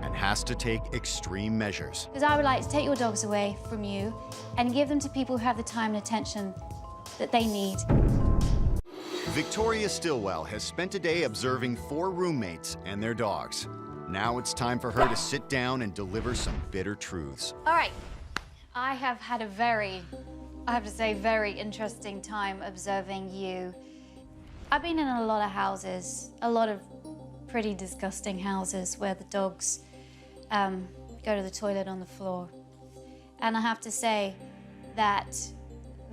And has to take extreme measures. Because I would like to take your dogs away from you and give them to people who have the time and attention that they need. Victoria Stilwell has spent a day observing 4 roommates and their dogs. Now it's time for her to sit down and deliver some bitter truths. All right, I have had a very, I have to say, very interesting time observing you. I've been in a lot of houses, a lot of pretty disgusting houses where the dogs go to the toilet on the floor. And I have to say that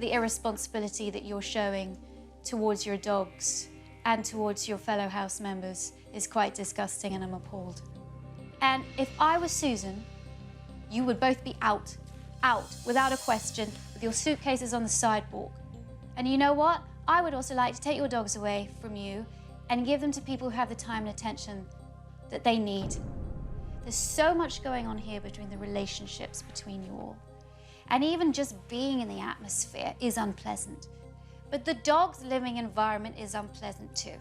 the irresponsibility that you're showing towards your dogs and towards your fellow house members is quite disgusting, and I'm appalled. And if I was Susan, you would both be out, without a question, with your suitcases on the sidewalk. And you know what? I would also like to take your dogs away from you and give them to people who have the time and attention that they need. There's so much going on here between the relationships between you all. And even just being in the atmosphere is unpleasant. But the dogs' living environment is unpleasant too.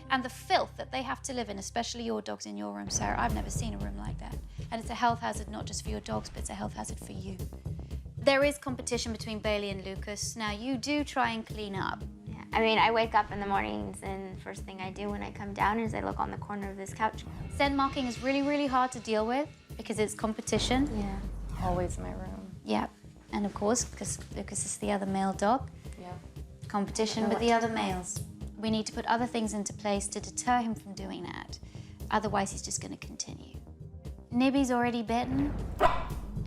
And the filth that they have to live in, especially your dogs in your room, Sarah, I've never seen a room like that. And it's a health hazard not just for your dogs, but it's a health hazard for you. There is competition between Bailey and Lucas. Now, you do try and clean up. Yeah. I mean, I wake up in the mornings and first thing I do when I come down is I look on the corner of this couch. Scent marking is really, really hard to deal with because it's competition. Yeah, always in my room. Yeah, and of course, because Lucas is the other male dog. Yeah. Competition with the other males. We need to put other things into place to deter him from doing that. Otherwise, he's just going to continue. Nibby's already bitten,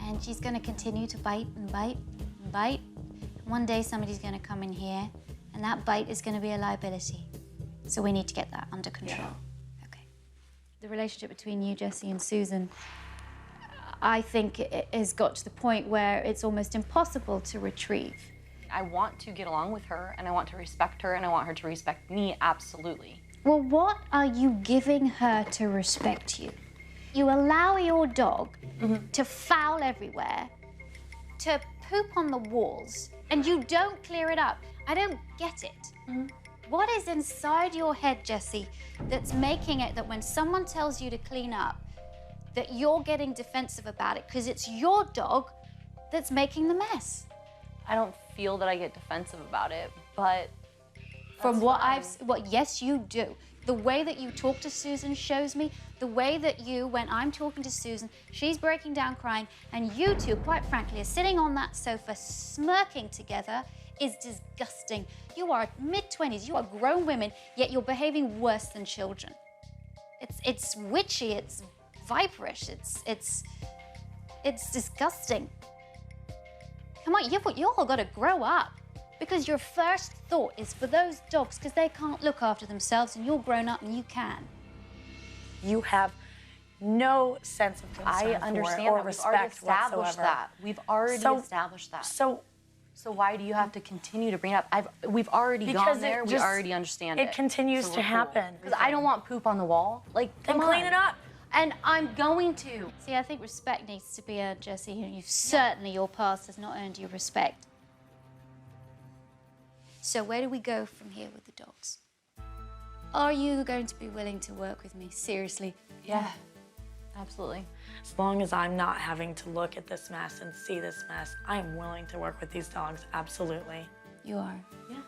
and she's going to continue to bite and bite and bite. One day, somebody's going to come in here, and that bite is going to be a liability. So we need to get that under control. Yeah. Okay. The relationship between you, Jessie, and Susan, I think it has got to the point where it's almost impossible to retrieve. I want to get along with her, and I want to respect her, and I want her to respect me, absolutely. Well, what are you giving her to respect you? You allow your dog to foul everywhere, to poop on the walls, and you don't clear it up. I don't get it. What is inside your head, Jessie, that's making it that when someone tells you to clean up, that you're getting defensive about it because it's your dog that's making the mess? I don't feel that I get defensive about it, but from what yes, you do. The way that you talk to Susan shows me, the way that you, when I'm talking to Susan, she's breaking down crying, and you two, quite frankly, are sitting on that sofa smirking together, is disgusting. You are mid-20s, you are grown women, yet you're behaving worse than children. It's witchy, it's viperish, it's disgusting. Come on, you all gotta grow up. Because your first thought is for those dogs because they can't look after themselves and you're grown up and you can. You have no sense of concern I understand or that. respect We've already established whatsoever. that. We've already established that. So why do you have to continue to bring it up? We've already gone there. We already understand it. It continues to happen. Because I don't want poop on the wall. Like, then clean it up. And I'm going to. See, I think respect needs to be earned, Jessie, and certainly your past has not earned you respect. So where do we go from here with the dogs? Are you going to be willing to work with me? Seriously? Yeah, absolutely. As long as I'm not having to look at this mess and see this mess, I am willing to work with these dogs, absolutely. You are? Yeah.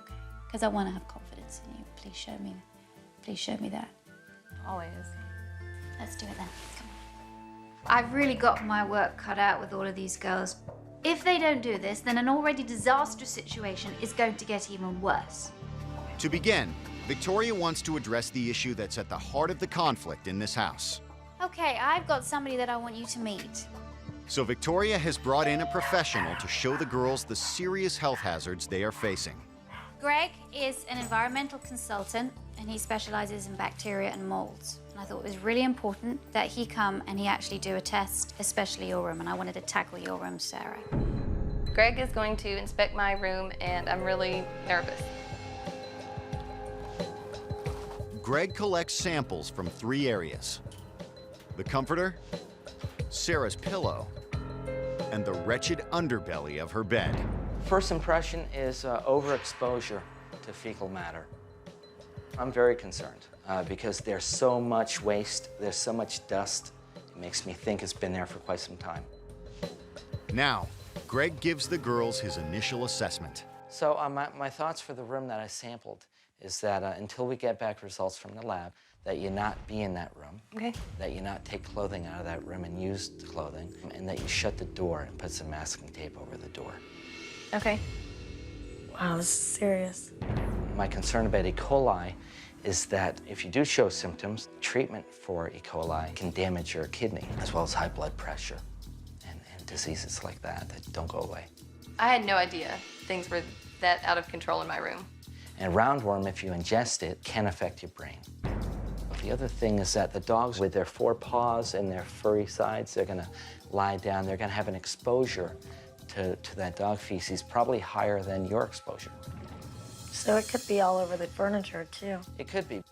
Okay. Because I want to have confidence in you. Please show me that. Always. Let's do it then. Come on. I've really got my work cut out with all of these girls. If they don't do this, then an already disastrous situation is going to get even worse. To begin, Victoria wants to address the issue that's at the heart of the conflict in this house. Okay, I've got somebody that I want you to meet. So Victoria has brought in a professional to show the girls the serious health hazards they are facing. Greg is an environmental consultant, and he specializes in bacteria and molds. And I thought it was really important that he come and he actually do a test, especially your room, and I wanted to tackle your room, Sarah. Greg is going to inspect my room, and I'm really nervous. Greg collects samples from 3 areas: The comforter, Sarah's pillow, and the wretched underbelly of her bed. First impression is overexposure to fecal matter. I'm very concerned because there's so much waste, there's so much dust. It makes me think it's been there for quite some time. Now, Greg gives the girls his initial assessment. So my thoughts for the room that I sampled is that until we get back results from the lab, that you not be in that room, Okay. that you not take clothing out of that room and use the clothing, and that you shut the door and put some masking tape over the door. Okay. Wow, this is serious. My concern about E. coli is that if you do show symptoms, treatment for E. coli can damage your kidney, as well as high blood pressure and diseases like that that don't go away. I had no idea things were that out of control in my room. And roundworm, if you ingest it, can affect your brain. The other thing is that the dogs, with their forepaws and their furry sides, they're gonna lie down, they're gonna have an exposure to that dog feces probably higher than your exposure. So it could be all over the furniture, too. It could be.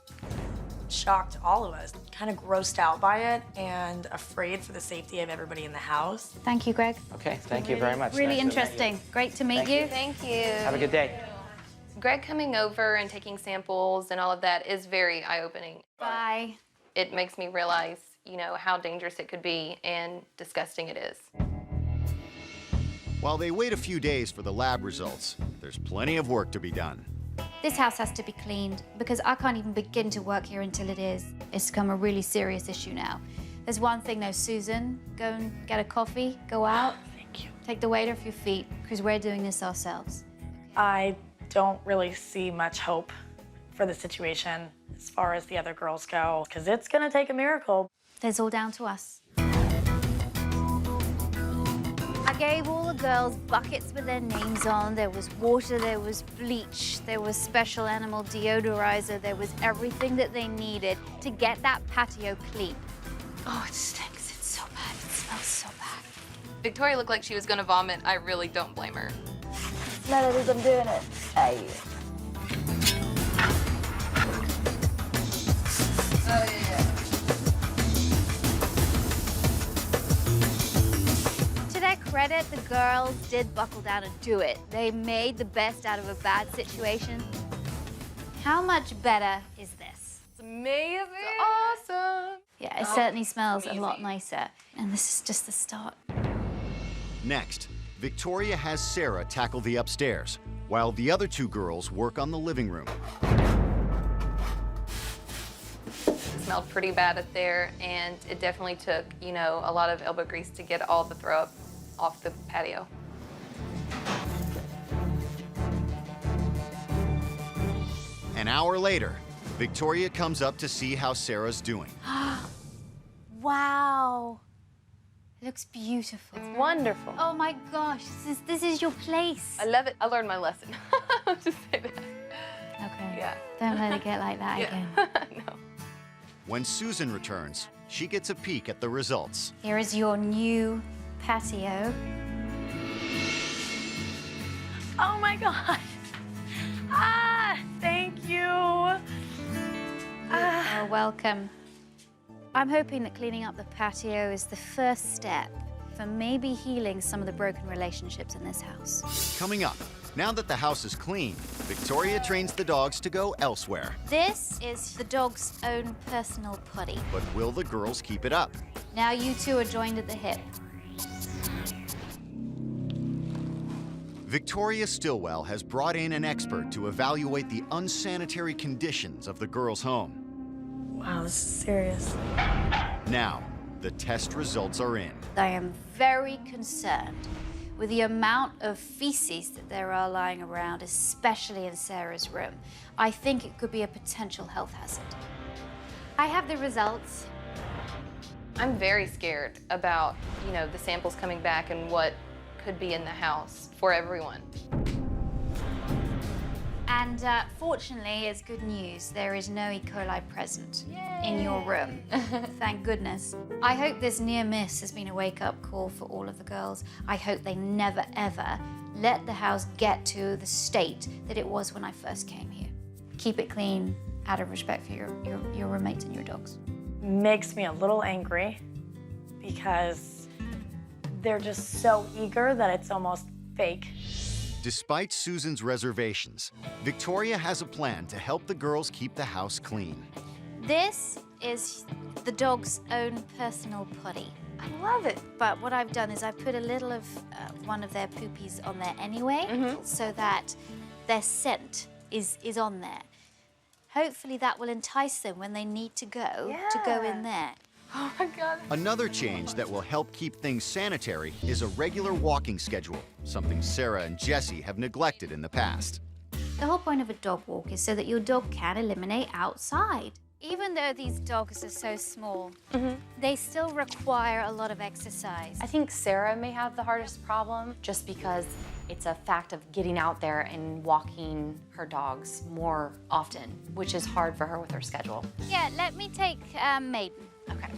Shocked all of us, kind of grossed out by it and afraid for the safety of everybody in the house. Thank you, Greg. Okay, thank you very much. Really Nice to meet you. interesting. Great to meet Thank you. you. Thank you. Have a good day. Greg coming over and taking samples and all of that is very eye-opening. Bye. It makes me realize, how dangerous it could be and disgusting it is. While they wait a few days for the lab results, there's plenty of work to be done. This house has to be cleaned because I can't even begin to work here until it is. It's become a really serious issue now. There's one thing though, Susan, go and get a coffee, go out. Thank you. Take the weight off your feet because we're doing this ourselves. I don't really see much hope for the situation as far as the other girls go, because it's gonna take a miracle. It's all down to us. I gave all the girls buckets with their names on. There was water, there was bleach, there was special animal deodorizer, there was everything that they needed to get that patio clean. Oh, it stinks. It's so bad. It smells so bad. Victoria looked like she was gonna vomit. I really don't blame her. Smell it as I'm doing it. Hey. To their credit, the girls did buckle down and do it. They made the best out of a bad situation. How much better is this? It's amazing. It's awesome. Yeah, it certainly smells a lot nicer. And this is just the start. Next, Victoria has Sarah tackle the upstairs, while the other two girls work on the living room. It smelled pretty bad up there, and it definitely took, a lot of elbow grease to get all the throw up off the patio. An hour later, Victoria comes up to see how Sarah's doing. Wow. It looks beautiful. It's wonderful. Oh my gosh, this is your place. I love it. I learned my lesson. I'll just say that. Okay. Yeah. Don't let it get like that again. No. When Susan returns, she gets a peek at the results. Here is your new patio. Oh my God. Thank you. You're welcome. I'm hoping that cleaning up the patio is the first step for maybe healing some of the broken relationships in this house. Coming up, now that the house is clean, Victoria trains the dogs to go elsewhere. This is the dog's own personal potty. But will the girls keep it up? Now you two are joined at the hip. Victoria Stilwell has brought in an expert to evaluate the unsanitary conditions of the girls' home. Wow, this is serious. Now, the test results are in. I am very concerned with the amount of feces that there are lying around, especially in Sarah's room. I think it could be a potential health hazard. I have the results. I'm very scared about, the samples coming back and what could be in the house for everyone. And fortunately, it's good news. There is no E. coli present in your room. Thank goodness. I hope this near miss has been a wake-up call for all of the girls. I hope they never, ever let the house get to the state that it was when I first came here. Keep it clean out of respect for your roommates and your dogs. makes me a little angry because they're just so eager that it's almost fake. Despite Susan's reservations, Victoria has a plan to help the girls keep the house clean. This is the dog's own personal potty. I love it. But what I've done is I put a little of one of their poopies on there anyway, so that their scent is on there. Hopefully that will entice them when they need to go in there. Oh my God. Another change that will help keep things sanitary is a regular walking schedule, something Sarah and Jessie have neglected in the past. The whole point of a dog walk is so that your dog can eliminate outside. Even though these dogs are so small, they still require a lot of exercise. I think Sarah may have the hardest problem just because it's a fact of getting out there and walking her dogs more often, which is hard for her with her schedule. Yeah, let me take Maiden. Okay.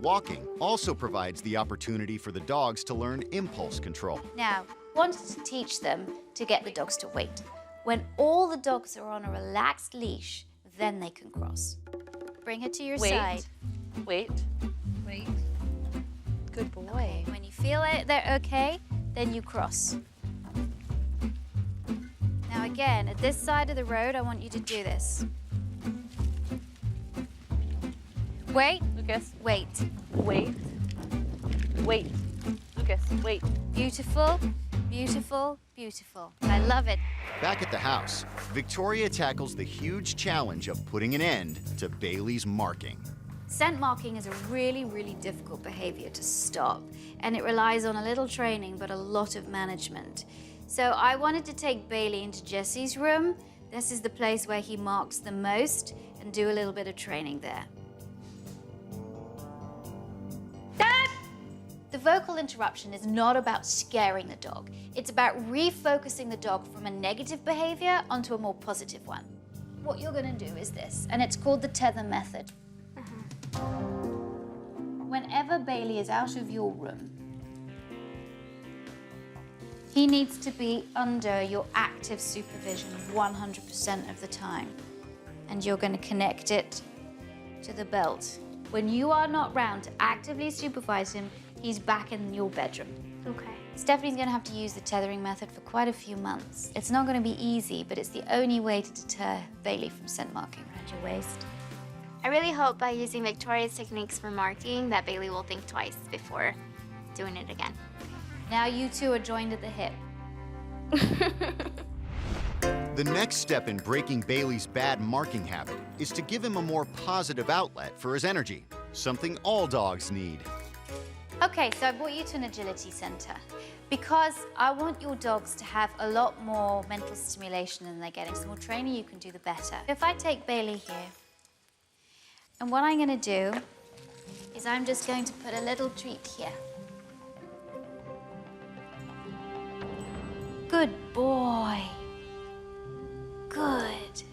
Walking also provides the opportunity for the dogs to learn impulse control. Now, I wanted to teach them to get the dogs to wait. When all the dogs are on a relaxed leash, then they can cross. Bring her to your side. Wait. Wait. Good boy. Okay, when you feel it, they're okay, then you cross. Now again, at this side of the road, I want you to do this. Wait. Lucas. Wait. Wait. Wait. Lucas, wait. Beautiful, beautiful, beautiful. I love it. Back at the house, Victoria tackles the huge challenge of putting an end to Bailey's marking. Scent marking is a really, really difficult behavior to stop, and it relies on a little training but a lot of management. So I wanted to take Bailey into Jesse's room. This is the place where he marks the most, and do a little bit of training there. Dad! The vocal interruption is not about scaring the dog. It's about refocusing the dog from a negative behavior onto a more positive one. What you're gonna do is this, and it's called the tether method. Whenever Bailey is out of your room, he needs to be under your active supervision 100% of the time. And you're gonna connect it to the belt. When you are not round to actively supervise him, he's back in your bedroom. Okay. Stephanie's gonna have to use the tethering method for quite a few months. It's not gonna be easy, but it's the only way to deter Bailey from scent marking around your waist. I really hope by using Victoria's techniques for marking that Bailey will think twice before doing it again. Now you two are joined at the hip. The next step in breaking Bailey's bad marking habit is to give him a more positive outlet for his energy, something all dogs need. Okay, so I brought you to an agility center because I want your dogs to have a lot more mental stimulation than they're getting. So the more training you can do, the better. If I take Bailey here, and what I'm gonna do is I'm just going to put a little treat here. Good boy. Good.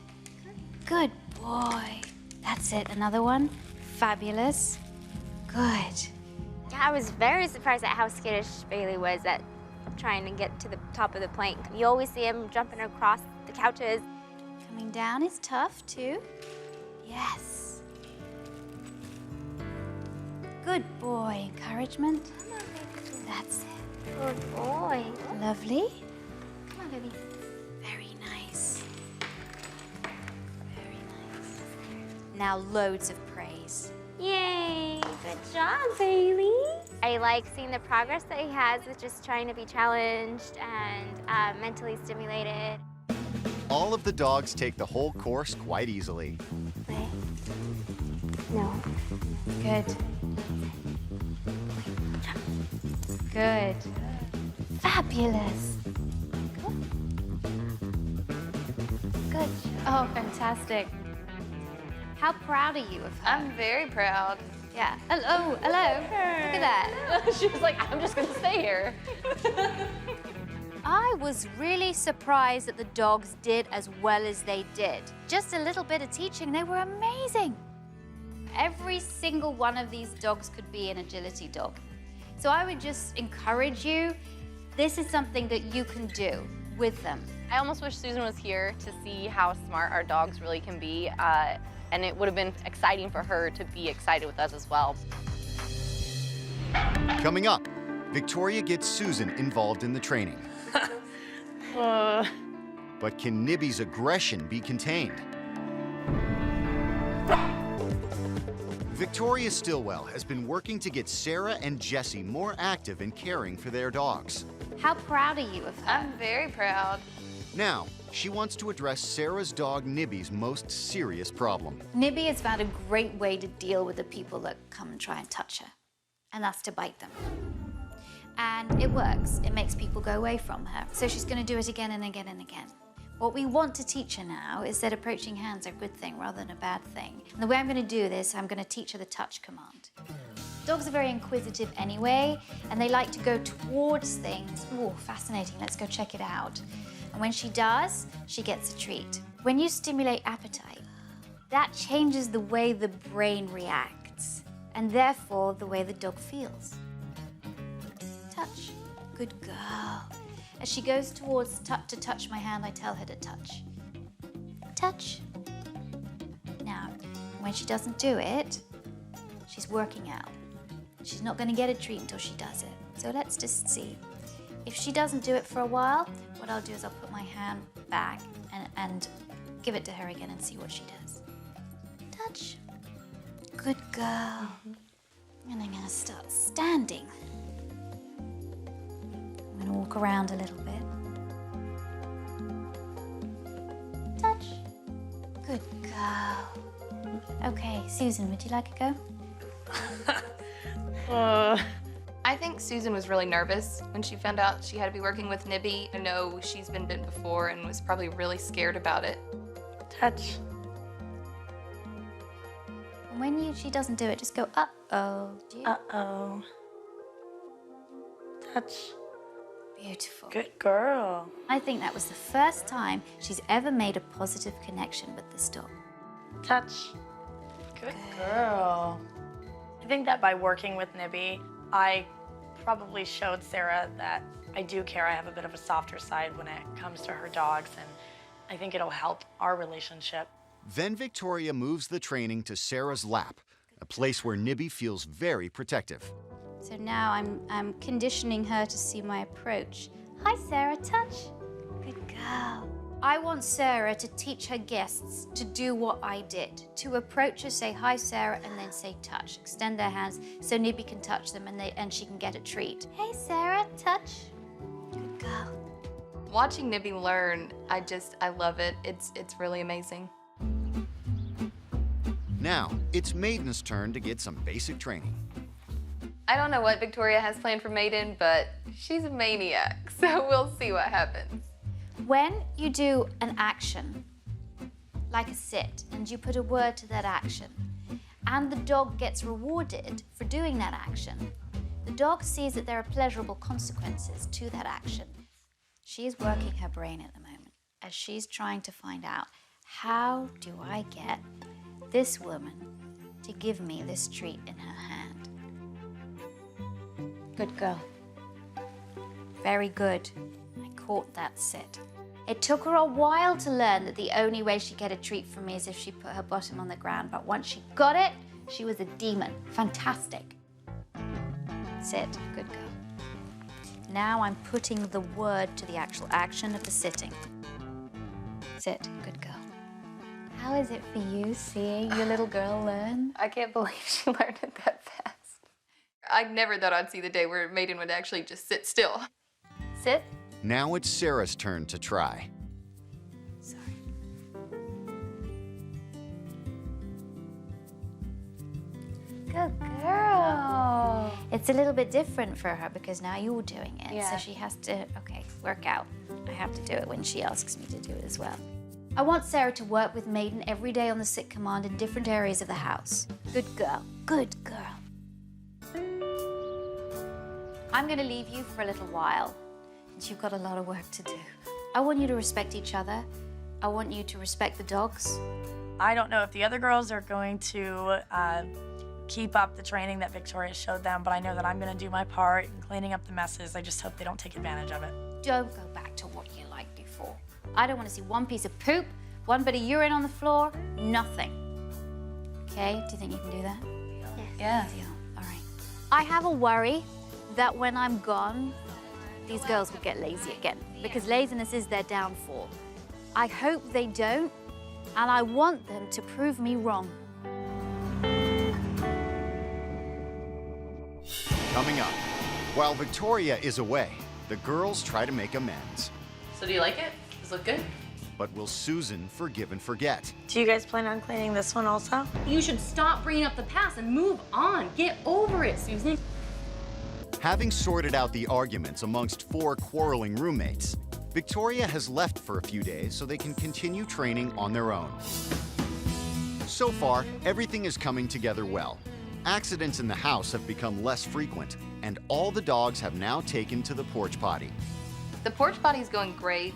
Good boy. That's it, another one. Fabulous. Good. I was very surprised at how skittish Bailey was at trying to get to the top of the plank. You always see him jumping across the couches. Coming down is tough too. Yes. Good boy. Encouragement. That's it. Good boy. Lovely. Come on, baby. Very nice. Very nice. Now loads of praise. Yay! Good job, Bailey. I like seeing the progress that he has with just trying to be challenged and mentally stimulated. All of the dogs take the whole course quite easily. Play. No. Good. Good. Fabulous. Good. Oh, fantastic. How proud are you of her? I'm very proud. Yeah. Hello, hello. Look at that. She was like, I'm just gonna stay here. I was really surprised that the dogs did as well as they did. Just a little bit of teaching, they were amazing. Every single one of these dogs could be an agility dog. So I would just encourage you, this is something that you can do with them. I almost wish Susan was here to see how smart our dogs really can be, and it would have been exciting for her to be excited with us as well. Coming up, Victoria gets Susan involved in the training. But can Nibby's aggression be contained? Victoria Stilwell has been working to get Sarah and Jessie more active in caring for their dogs. How proud are you of her? I'm very proud. Now, she wants to address Sarah's dog Nibby's most serious problem. Nibby has found a great way to deal with the people that come and try and touch her, and that's to bite them. And it works. It makes people go away from her. So she's going to do it again and again and again. What we want to teach her now is that approaching hands are a good thing rather than a bad thing. And the way I'm going to do this, I'm going to teach her the touch command. Dogs are very inquisitive anyway, and they like to go towards things. Ooh, fascinating, let's go check it out. And when she does, she gets a treat. When you stimulate appetite, that changes the way the brain reacts, and therefore the way the dog feels. Touch. Good girl. As she goes towards to touch my hand, I tell her to touch. Touch. Now, when she doesn't do it, she's working out. She's not going to get a treat until she does it. So let's just see. If she doesn't do it for a while, what I'll do is I'll put my hand back and give it to her again and see what she does. Touch. Good girl. And I'm going to start standing. I'm going to walk around a little bit. Touch. Good girl. Okay, Susan, would you like a go? I think Susan was really nervous when she found out she had to be working with Nibby. I know she's been bitten before and was probably really scared about it. Touch. When she doesn't do it, just go, uh-oh. Uh-oh. Touch. Beautiful. Good girl. I think that was the first time she's ever made a positive connection with this dog. Touch. Good girl. I think that by working with Nibby, I probably showed Sarah that I do care. I have a bit of a softer side when it comes to her dogs, and I think it'll help our relationship. Then Victoria moves the training to Sarah's lap, a place where Nibby feels very protective. So now I'm conditioning her to see my approach. Hi, Sarah, touch. Good girl. I want Sarah to teach her guests to do what I did. To approach her, say, hi, Sarah, and then say touch. Extend their hands so Nibby can touch them and she can get a treat. Hey, Sarah, touch. Good girl. Watching Nibby learn, I love it. It's really amazing. Now, it's Maiden's turn to get some basic training. I don't know what Victoria has planned for Maiden, but she's a maniac, so we'll see what happens. When you do an action, like a sit, and you put a word to that action, and the dog gets rewarded for doing that action, the dog sees that there are pleasurable consequences to that action. She is working her brain at the moment as she's trying to find out, how do I get this woman to give me this treat in her hand? Good girl. Very good. I caught that sit. It took her a while to learn that the only way she'd get a treat from me is if she put her bottom on the ground, but once she got it, she was a demon. Fantastic. Sit. Good girl. Now I'm putting the word to the actual action of the sitting. Sit. Good girl. How is it for you seeing your little girl learn? I can't believe she learned it that fast. I never thought I'd see the day where Maiden would actually just sit still. Sit. Now it's Sarah's turn to try. Sorry. Good girl. It's a little bit different for her because now you're doing it. Yeah. So she has to, work out. I have to do it when she asks me to do it as well. I want Sarah to work with Maiden every day on the sit command in different areas of the house. Good girl. Good girl. I'm going to leave you for a little while. You've got a lot of work to do. I want you to respect each other. I want you to respect the dogs. I don't know if the other girls are going to keep up the training that Victoria showed them, but I know that I'm going to do my part in cleaning up the messes. I just hope they don't take advantage of it. Don't go back to what you liked before. I don't want to see one piece of poop, one bit of urine on the floor, nothing. Okay, do you think you can do that? Yeah. Deal. All right. I have a worry that when I'm gone, these girls will get lazy again, because laziness is their downfall. I hope they don't, and I want them to prove me wrong. Coming up, while Victoria is away, the girls try to make amends. So do you like it? Does it look good? But will Susan forgive and forget? Do you guys plan on cleaning this one also? You should stop bringing up the past and move on. Get over it, Susan. Having sorted out the arguments amongst 4 quarreling roommates, Victoria has left for a few days so they can continue training on their own. So far, everything is coming together well. Accidents in the house have become less frequent, and all the dogs have now taken to the porch potty. The porch potty is going great.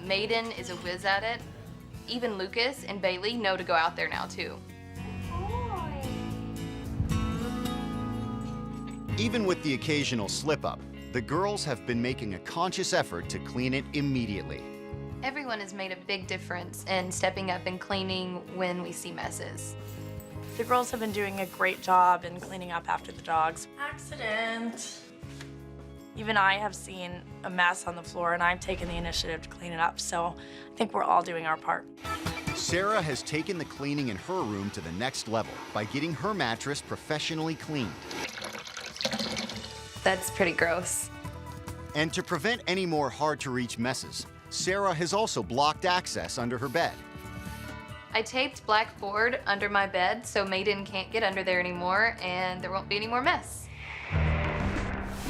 Maiden is a whiz at it. Even Lucas and Bailey know to go out there now too. Even with the occasional slip-up, the girls have been making a conscious effort to clean it immediately. Everyone has made a big difference in stepping up and cleaning when we see messes. The girls have been doing a great job in cleaning up after the dogs. Accident. Even I have seen a mess on the floor, and I've taken the initiative to clean it up, so I think we're all doing our part. Sarah has taken the cleaning in her room to the next level by getting her mattress professionally cleaned. That's pretty gross. And to prevent any more hard-to-reach messes, Sarah has also blocked access under her bed. I taped black board under my bed so Maiden can't get under there anymore and there won't be any more mess.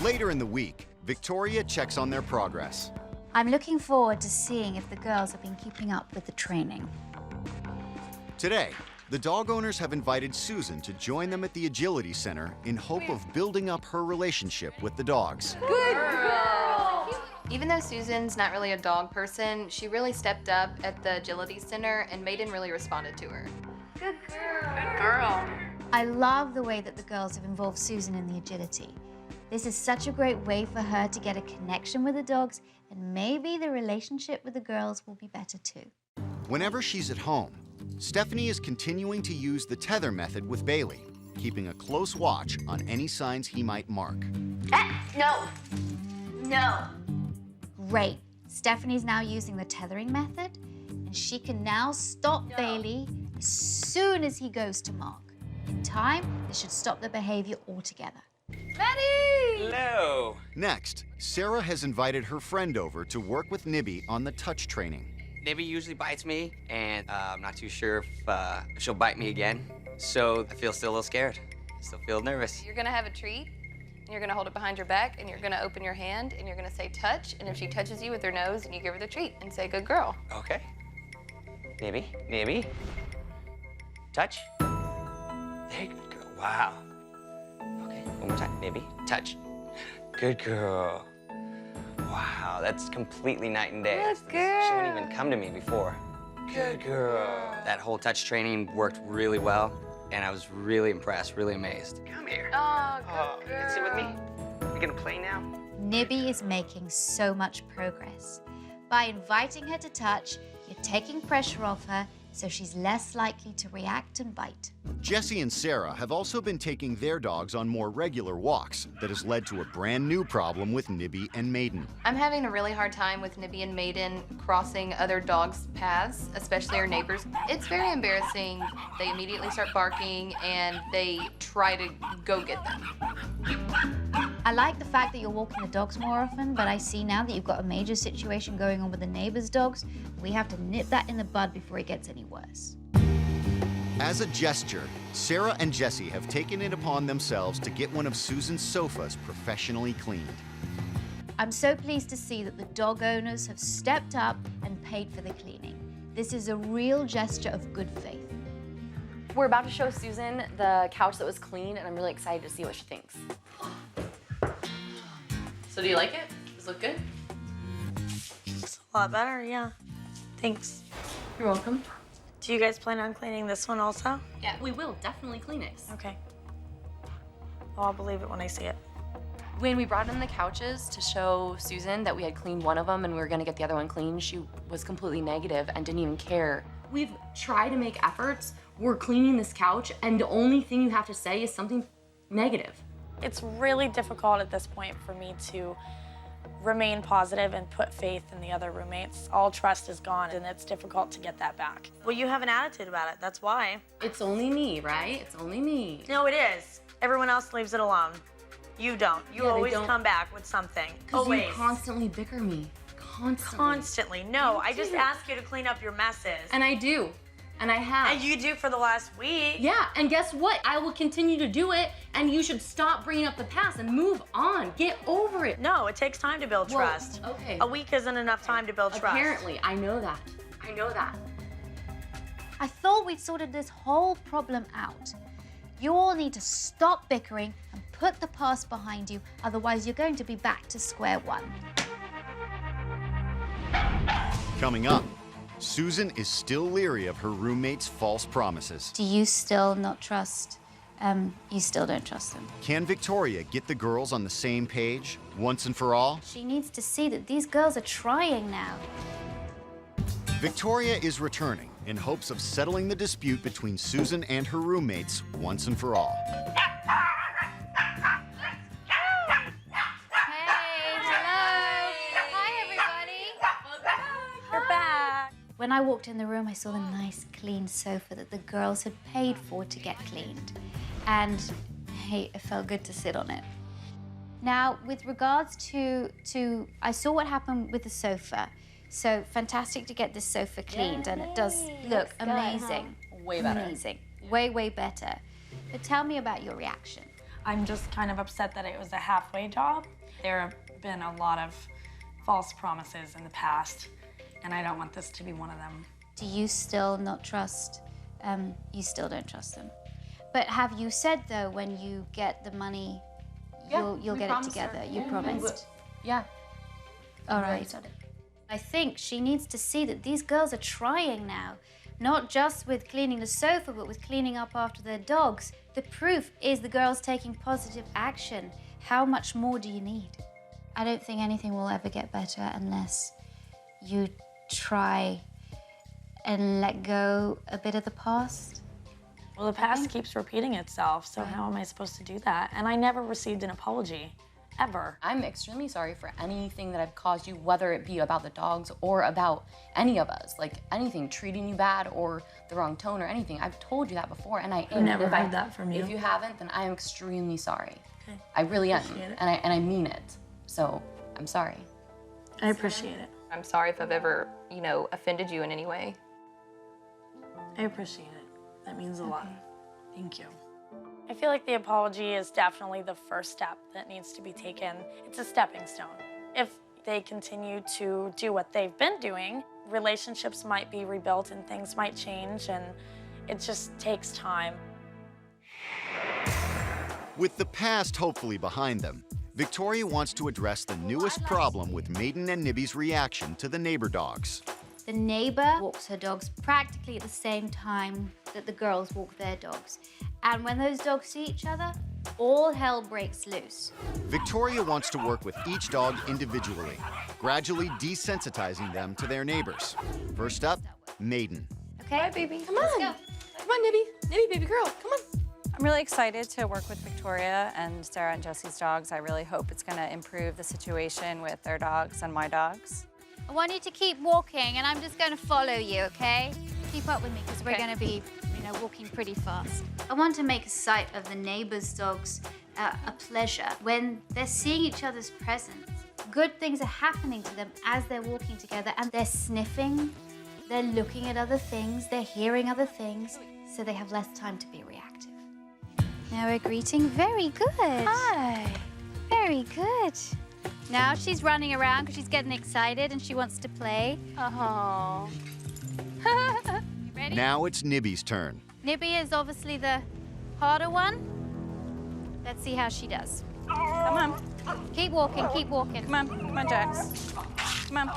Later in the week, Victoria checks on their progress. I'm looking forward to seeing if the girls have been keeping up with the training. Today, the dog owners have invited Susan to join them at the Agility Center in hope of building up her relationship with the dogs. Good girl! Even though Susan's not really a dog person, she really stepped up at the Agility Center and Maiden really responded to her. Good girl. Good girl. I love the way that the girls have involved Susan in the agility. This is such a great way for her to get a connection with the dogs, and maybe the relationship with the girls will be better too. Whenever she's at home, Stephanie is continuing to use the tether method with Bailey, keeping a close watch on any signs he might mark. No. No. Great. Stephanie's now using the tethering method, and she can now stop Bailey as soon as he goes to mark. In time, this should stop the behavior altogether. Betty! Hello. Next, Sarah has invited her friend over to work with Nibby on the touch training. Nibby usually bites me, and I'm not too sure if she'll bite me again. So I feel still a little scared. I still feel nervous. You're gonna have a treat, and you're gonna hold it behind your back, and you're gonna open your hand, and you're gonna say touch, and if she touches you with her nose, and you give her the treat, and say good girl. Okay. Nibby. Touch. Hey, good girl. Wow. Okay, one more time. Nibby, touch. Good girl. Wow, that's completely night and day. Good girl. She wouldn't even come to me before. Good girl. That whole touch training worked really well, and I was really impressed, really amazed. Come here. Oh, good You girl. can sit with me? You gonna play now? Nibby is making so much progress. By inviting her to touch, you're taking pressure off her, so she's less likely to react and bite. Jessie and Sarah have also been taking their dogs on more regular walks that has led to a brand new problem with Nibby and Maiden. I'm having a really hard time with Nibby and Maiden crossing other dogs' paths, especially our neighbors. It's very embarrassing. They immediately start barking and they try to go get them. I like the fact that you're walking the dogs more often, but I see now that you've got a major situation going on with the neighbors' dogs. We have to nip that in the bud before it gets any worse. As a gesture, Sarah and Jessie have taken it upon themselves to get one of Susan's sofas professionally cleaned. I'm so pleased to see that the dog owners have stepped up and paid for the cleaning. This is a real gesture of good faith. We're about to show Susan the couch that was cleaned, and I'm really excited to see what she thinks. So do you like it? Does it look good? Looks a lot better, yeah. Thanks. You're welcome. Do you guys plan on cleaning this one also? Yeah, we will definitely clean it. Okay. Well, I'll believe it when I see it. When we brought in the couches to show Susan that we had cleaned one of them and we were gonna get the other one clean, she was completely negative and didn't even care. We've tried to make efforts. We're cleaning this couch and the only thing you have to say is something negative. It's really difficult at this point for me to remain positive and put faith in the other roommates. All trust is gone and it's difficult to get that back. Well, you have an attitude about it, that's why. It's only me, right? It's only me. No, it is. Everyone else leaves it alone. You don't. You always come back with something. Because you Always. constantly bicker me. Constantly. Constantly. No, I just ask you to clean up your messes. And I do. And I have. And you do for the last week. Yeah, and guess what? I will continue to do it, and you should stop bringing up the past and move on. Get over it. No, it takes time to build trust. Okay. A week isn't enough time to build trust. Apparently, I know that. I know that. I thought we'd sorted this whole problem out. You all need to stop bickering and put the past behind you, otherwise you're going to be back to square one. Coming up, Susan is still leery of her roommate's false promises. Do you still not trust, you still don't trust them? Can Victoria get the girls on the same page once and for all? She needs to see that these girls are trying now. Victoria is returning in hopes of settling the dispute between Susan and her roommates once and for all. When I walked in the room, I saw the nice, clean sofa that the girls had paid for to get cleaned. And, hey, it felt good to sit on it. Now, with regards to I saw what happened with the sofa. So, fantastic to get this sofa cleaned, and it does look amazing. Way better. Amazing. Way, way better. But tell me about your reaction. I'm just kind of upset that it was a halfway job. There have been a lot of false promises in the past, and I don't want this to be one of them. Do you still not trust, you still don't trust them? But have you said, though, when you get the money, you'll get it together? You promised? Yeah. All right. I think she needs to see that these girls are trying now, not just with cleaning the sofa, but with cleaning up after their dogs. The proof is the girls taking positive action. How much more do you need? I don't think anything will ever get better unless you try and let go a bit of the past. Well, the past keeps repeating itself, so how am I supposed to do that? And I never received an apology, ever. I'm extremely sorry for anything that I've caused you, whether it be about the dogs or about any of us. Like anything, treating you bad or the wrong tone or anything. I've told you that before, and I am. Never heard that from you. If you haven't, then I am extremely sorry. Okay. I really am, Appreciate it. and I mean it. So I'm sorry. I appreciate it. I'm sorry if I've ever, offended you in any way. I appreciate it. That means a lot. Thank you. I feel like the apology is definitely the first step that needs to be taken. It's a stepping stone. If they continue to do what they've been doing, relationships might be rebuilt and things might change, and it just takes time. With the past hopefully behind them, Victoria wants to address the newest problem with Maiden and Nibby's reaction to the neighbor dogs. The neighbor walks her dogs practically at the same time that the girls walk their dogs. And when those dogs see each other, all hell breaks loose. Victoria wants to work with each dog individually, gradually desensitizing them to their neighbors. First up, Maiden. Okay? Bye, baby. Come on. Let's go. Come on, Nibby. Nibby, baby girl. Come on. I'm really excited to work with Victoria and Sarah and Jesse's dogs. I really hope it's going to improve the situation with their dogs and my dogs. I want you to keep walking, and I'm just going to follow you, okay? Keep up with me, because we're going to be, walking pretty fast. I want to make a sight of the neighbors' dogs a pleasure. When they're seeing each other's presence, good things are happening to them as they're walking together, and they're sniffing, they're looking at other things, they're hearing other things, so they have less time to be reactive. Now we're greeting. Very good. Hi. Very good. Now she's running around because she's getting excited and she wants to play. Oh. You ready? Now it's Nibby's turn. Nibby is obviously the harder one. Let's see how she does. Come on. Keep walking, keep walking. Come on, Jax. Come on.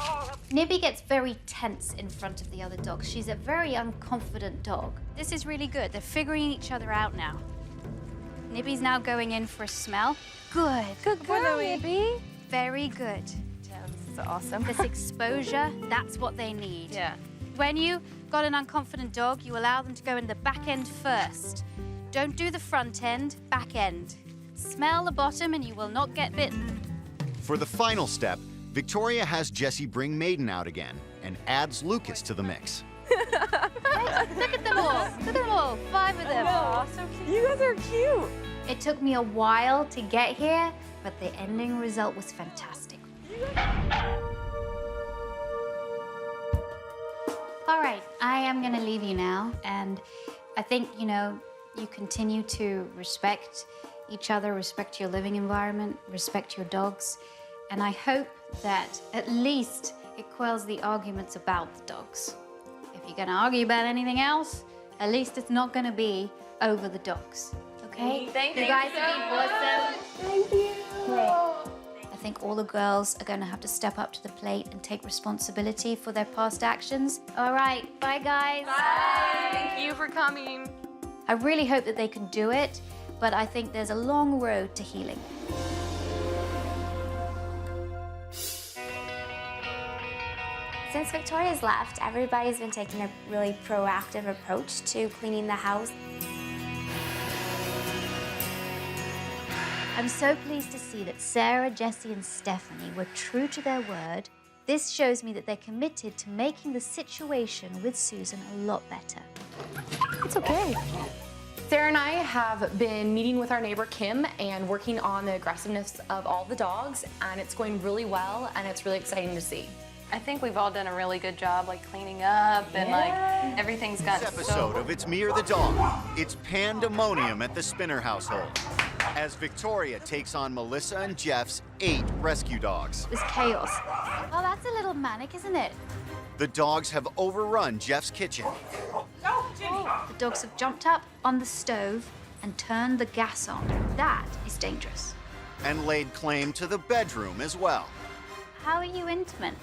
Nibby gets very tense in front of the other dogs. She's a very unconfident dog. This is really good. They're figuring each other out now. Nibby's now going in for a smell. Good. Good girl, Nibby. Very good. Yeah, this is awesome. This exposure, that's what they need. Yeah. When you got an unconfident dog, you allow them to go in the back end first. Don't do the front end, back end. Smell the bottom and you will not get bitten. For the final step, Victoria has Jessie bring Maiden out again and adds Lucas to the mix. Look at them all. Look at them all. 5 of them. Oh, so cute. You guys are cute. It took me a while to get here, but the ending result was fantastic. All right, I am gonna leave you now, and I think, you know, you continue to respect each other, respect your living environment, respect your dogs, and I hope that at least it quells the arguments about the dogs. If you're gonna argue about anything else, at least it's not gonna be over the dogs, okay? Thank you you guys so have been awesome. Thank you. Great. I think all the girls are gonna have to step up to the plate and take responsibility for their past actions. All right, bye guys. Bye. Thank you for coming. I really hope that they can do it, but I think there's a long road to healing. Since Victoria's left, everybody's been taking a really proactive approach to cleaning the house. I'm so pleased to see that Sarah, Jessie, and Stephanie were true to their word. This shows me that they're committed to making the situation with Susan a lot better. It's okay. Sarah and I have been meeting with our neighbor Kim and working on the aggressiveness of all the dogs, and it's going really well, and it's really exciting to see. I think we've all done a really good job, like cleaning up and like everything's gotten This episode of It's Me or the Dog, it's pandemonium at the Spinner household as Victoria takes on Melissa and Jeff's 8 rescue dogs. It was chaos. Oh, that's a little manic, isn't it? The dogs have overrun Jeff's kitchen. The dogs have jumped up on the stove and turned the gas on. That is dangerous. And laid claim to the bedroom as well. How are you intimate?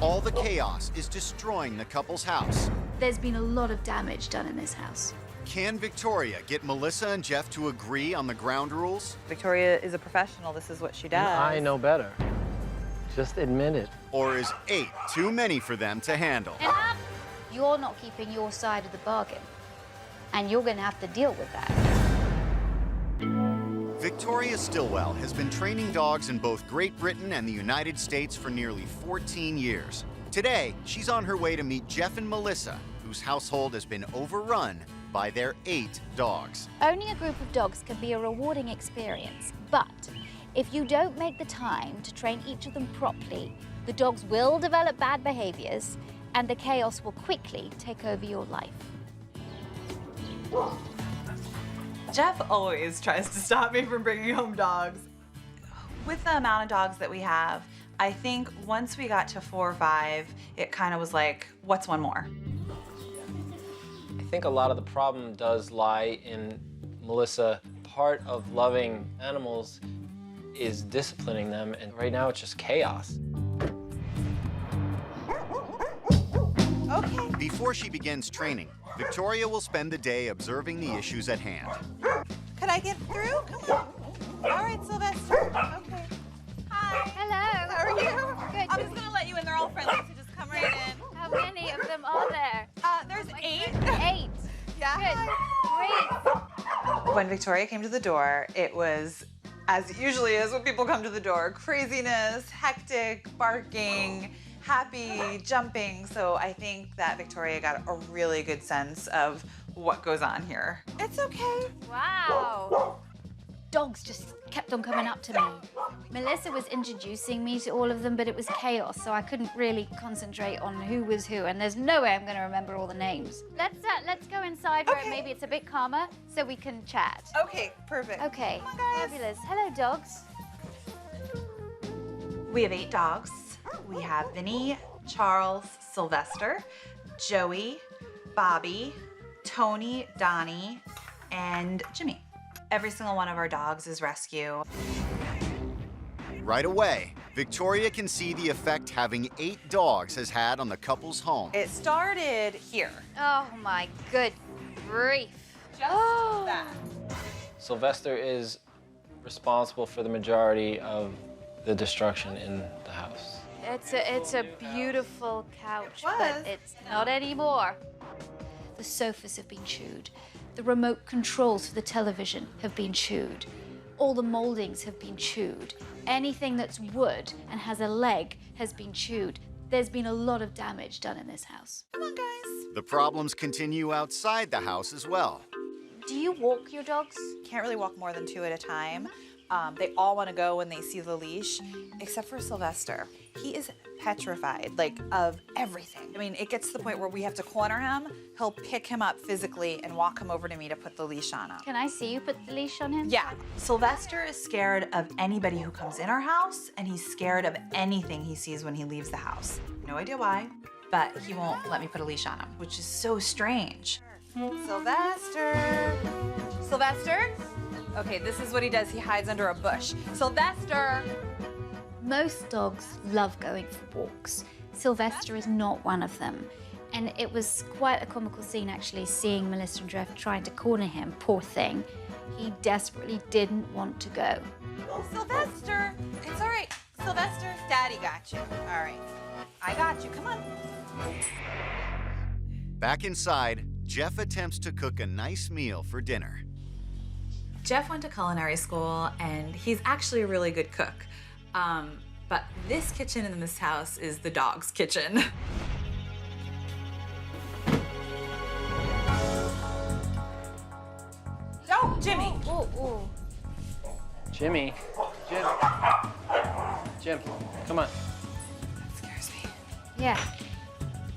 All the chaos is destroying the couple's house. There's been a lot of damage done in this house. Can Victoria get Melissa and Jeff to agree on the ground rules? Victoria is a professional. This is what she does. I know better. Just admit it. Or is 8 too many for them to handle? Enough! You're not keeping your side of the bargain, and you're going to have to deal with that. Victoria Stilwell has been training dogs in both Great Britain and the United States for nearly 14 years. Today, she's on her way to meet Jeff and Melissa, whose household has been overrun by their 8 dogs. Owning a group of dogs can be a rewarding experience, but if you don't make the time to train each of them properly, the dogs will develop bad behaviors and the chaos will quickly take over your life. Jeff always tries to stop me from bringing home dogs. With the amount of dogs that we have, I think once we got to 4 or 5, it kind of was like, what's one more? I think a lot of the problem does lie in Melissa. Part of loving animals is disciplining them, and right now it's just chaos. Okay. Before she begins training, Victoria will spend the day observing the issues at hand. Could I get through? Come on. All right, Sylvester. Okay. Hi. Hello. How are you? Good. I'm just gonna let you in. They're all friendly, so just come right in. How many of them are there? There's 8. 8. Yeah. Good. Great. When Victoria came to the door, it was, as it usually is when people come to the door, craziness, hectic, barking, happy, jumping. So I think that Victoria got a really good sense of what goes on here. It's okay. Wow. Dogs just kept on coming up to me. Melissa was introducing me to all of them, but it was chaos, so I couldn't really concentrate on who was who, and there's no way I'm going to remember all the names. Let's go inside where maybe it's a bit calmer so we can chat. Okay, perfect. Okay, fabulous. Hello, dogs. We have 8 dogs. We have Vinny, Charles, Sylvester, Joey, Bobby, Tony, Donnie, and Jimmy. Every single one of our dogs is rescue. Right away, Victoria can see the effect having 8 dogs has had on the couple's home. It started here. Oh my good grief. Just that. Sylvester is responsible for the majority of the destruction in the house. It's a beautiful couch, but it's not anymore. The sofas have been chewed. The remote controls for the television have been chewed. All the moldings have been chewed. Anything that's wood and has a leg has been chewed. There's been a lot of damage done in this house. Come on, guys. The problems continue outside the house as well. Do you walk your dogs? Can't really walk more than 2 at a time. They all want to go when they see the leash, except for Sylvester. He is petrified, like, of everything. I mean, it gets to the point where we have to corner him. He'll pick him up physically and walk him over to me to put the leash on him. Can I see you put the leash on him? Yeah. Sylvester is scared of anybody who comes in our house, and he's scared of anything he sees when he leaves the house. No idea why, but he won't let me put a leash on him, which is so strange. Sylvester. Sylvester? Okay, this is what he does. He hides under a bush. Sylvester! Most dogs love going for walks. Sylvester is not one of them. And it was quite a comical scene, actually, seeing Melissa and Jeff trying to corner him. Poor thing. He desperately didn't want to go. Oh, Sylvester! It's all right. Sylvester, Daddy got you. All right. I got you. Come on. Back inside, Jeff attempts to cook a nice meal for dinner. Jeff went to culinary school, and he's actually a really good cook. But this kitchen in this house is the dog's kitchen. Oh, Jimmy! Oh. Jimmy. Jim, come on. That scares me. Yeah,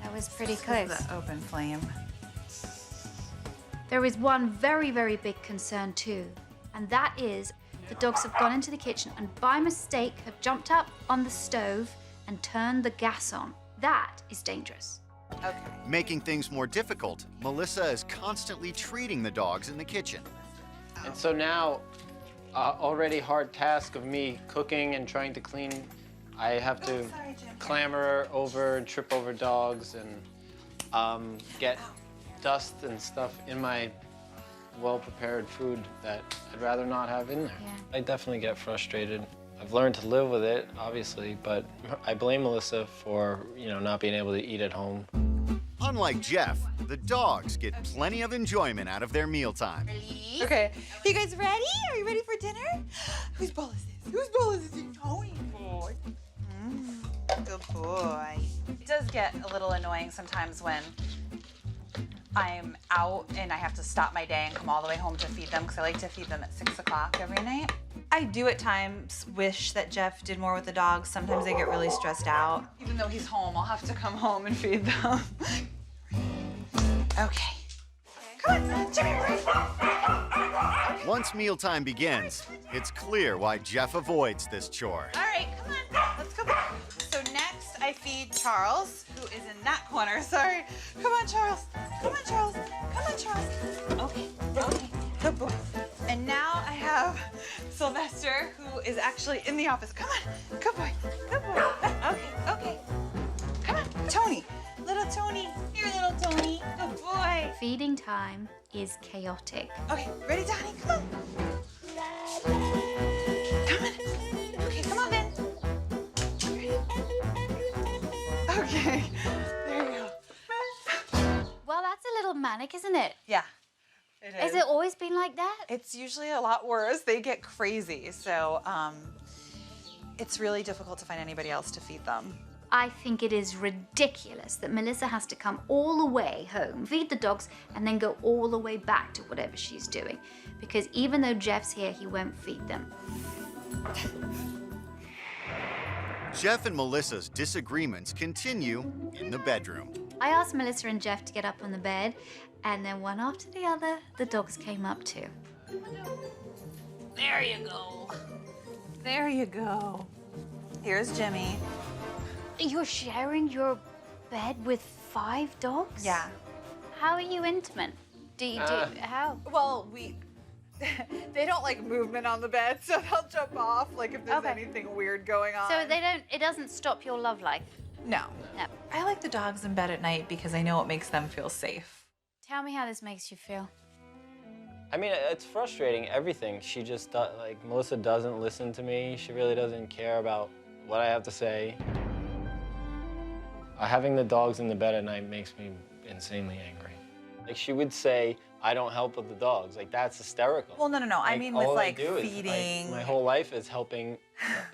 that was pretty close. The open flame. There is one very, very big concern too, and that is the dogs have gone into the kitchen and by mistake have jumped up on the stove and turned the gas on. That is dangerous. Okay. Making things more difficult, Melissa is constantly treating the dogs in the kitchen. And so now, already hard task of me cooking and trying to clean, I have to clamber over and trip over dogs and get dust and stuff in my well-prepared food that I'd rather not have in there. Yeah. I definitely get frustrated. I've learned to live with it, obviously, but I blame Melissa for, not being able to eat at home. Unlike Jeff, the dogs get plenty of enjoyment out of their mealtime. Okay. You guys ready? Are you ready for dinner? Whose bowl is this? Whose bowl is this? Tony boy. Good boy. It does get a little annoying sometimes when I'm out and I have to stop my day and come all the way home to feed them because I like to feed them at 6 o'clock every night. I do at times wish that Jeff did more with the dogs. Sometimes they get really stressed out. Even though he's home, I'll have to come home and feed them. Okay. Come on, Jimmy, Once mealtime begins, it's clear why Jeff avoids this chore. All right, come on, let's go back. So next I feed Charles, who is in that corner, sorry. Come on, Charles. Come on, Charles. Come on, Charles. Okay, good boy. And now I have Sylvester, who is actually in the office. Come on, good boy, good boy. Okay. Come on, Tony, little Tony. Here, little Tony, good boy. Feeding time is chaotic. Okay, ready, Donnie? Come on. Come on. Okay, come on, Ben. Okay, there you go. Well, that's a little manic, isn't it? Yeah, it is. Has it always been like that? It's usually a lot worse. They get crazy, so it's really difficult to find anybody else to feed them. I think it is ridiculous that Melissa has to come all the way home, feed the dogs, and then go all the way back to whatever she's doing. Because even though Jeff's here, he won't feed them. Jeff and Melissa's disagreements continue in the bedroom. I asked Melissa and Jeff to get up on the bed, and then one after the other, the dogs came up too. There you go. There you go. Here's Jimmy. You're sharing your bed with 5 dogs? Yeah. How are you intimate? How? Well, they don't like movement on the bed, so they'll jump off, like if there's anything weird going on. So it doesn't stop your love life? No. No. I like the dogs in bed at night because I know it makes them feel safe. Tell me how this makes you feel. I mean, it's frustrating, everything. She just, like, Melissa doesn't listen to me. She really doesn't care about what I have to say. Having the dogs in the bed at night makes me insanely angry. Like, she would say, I don't help with the dogs. Like, that's hysterical. Well, no. I mean with, like, feeding. My whole life is helping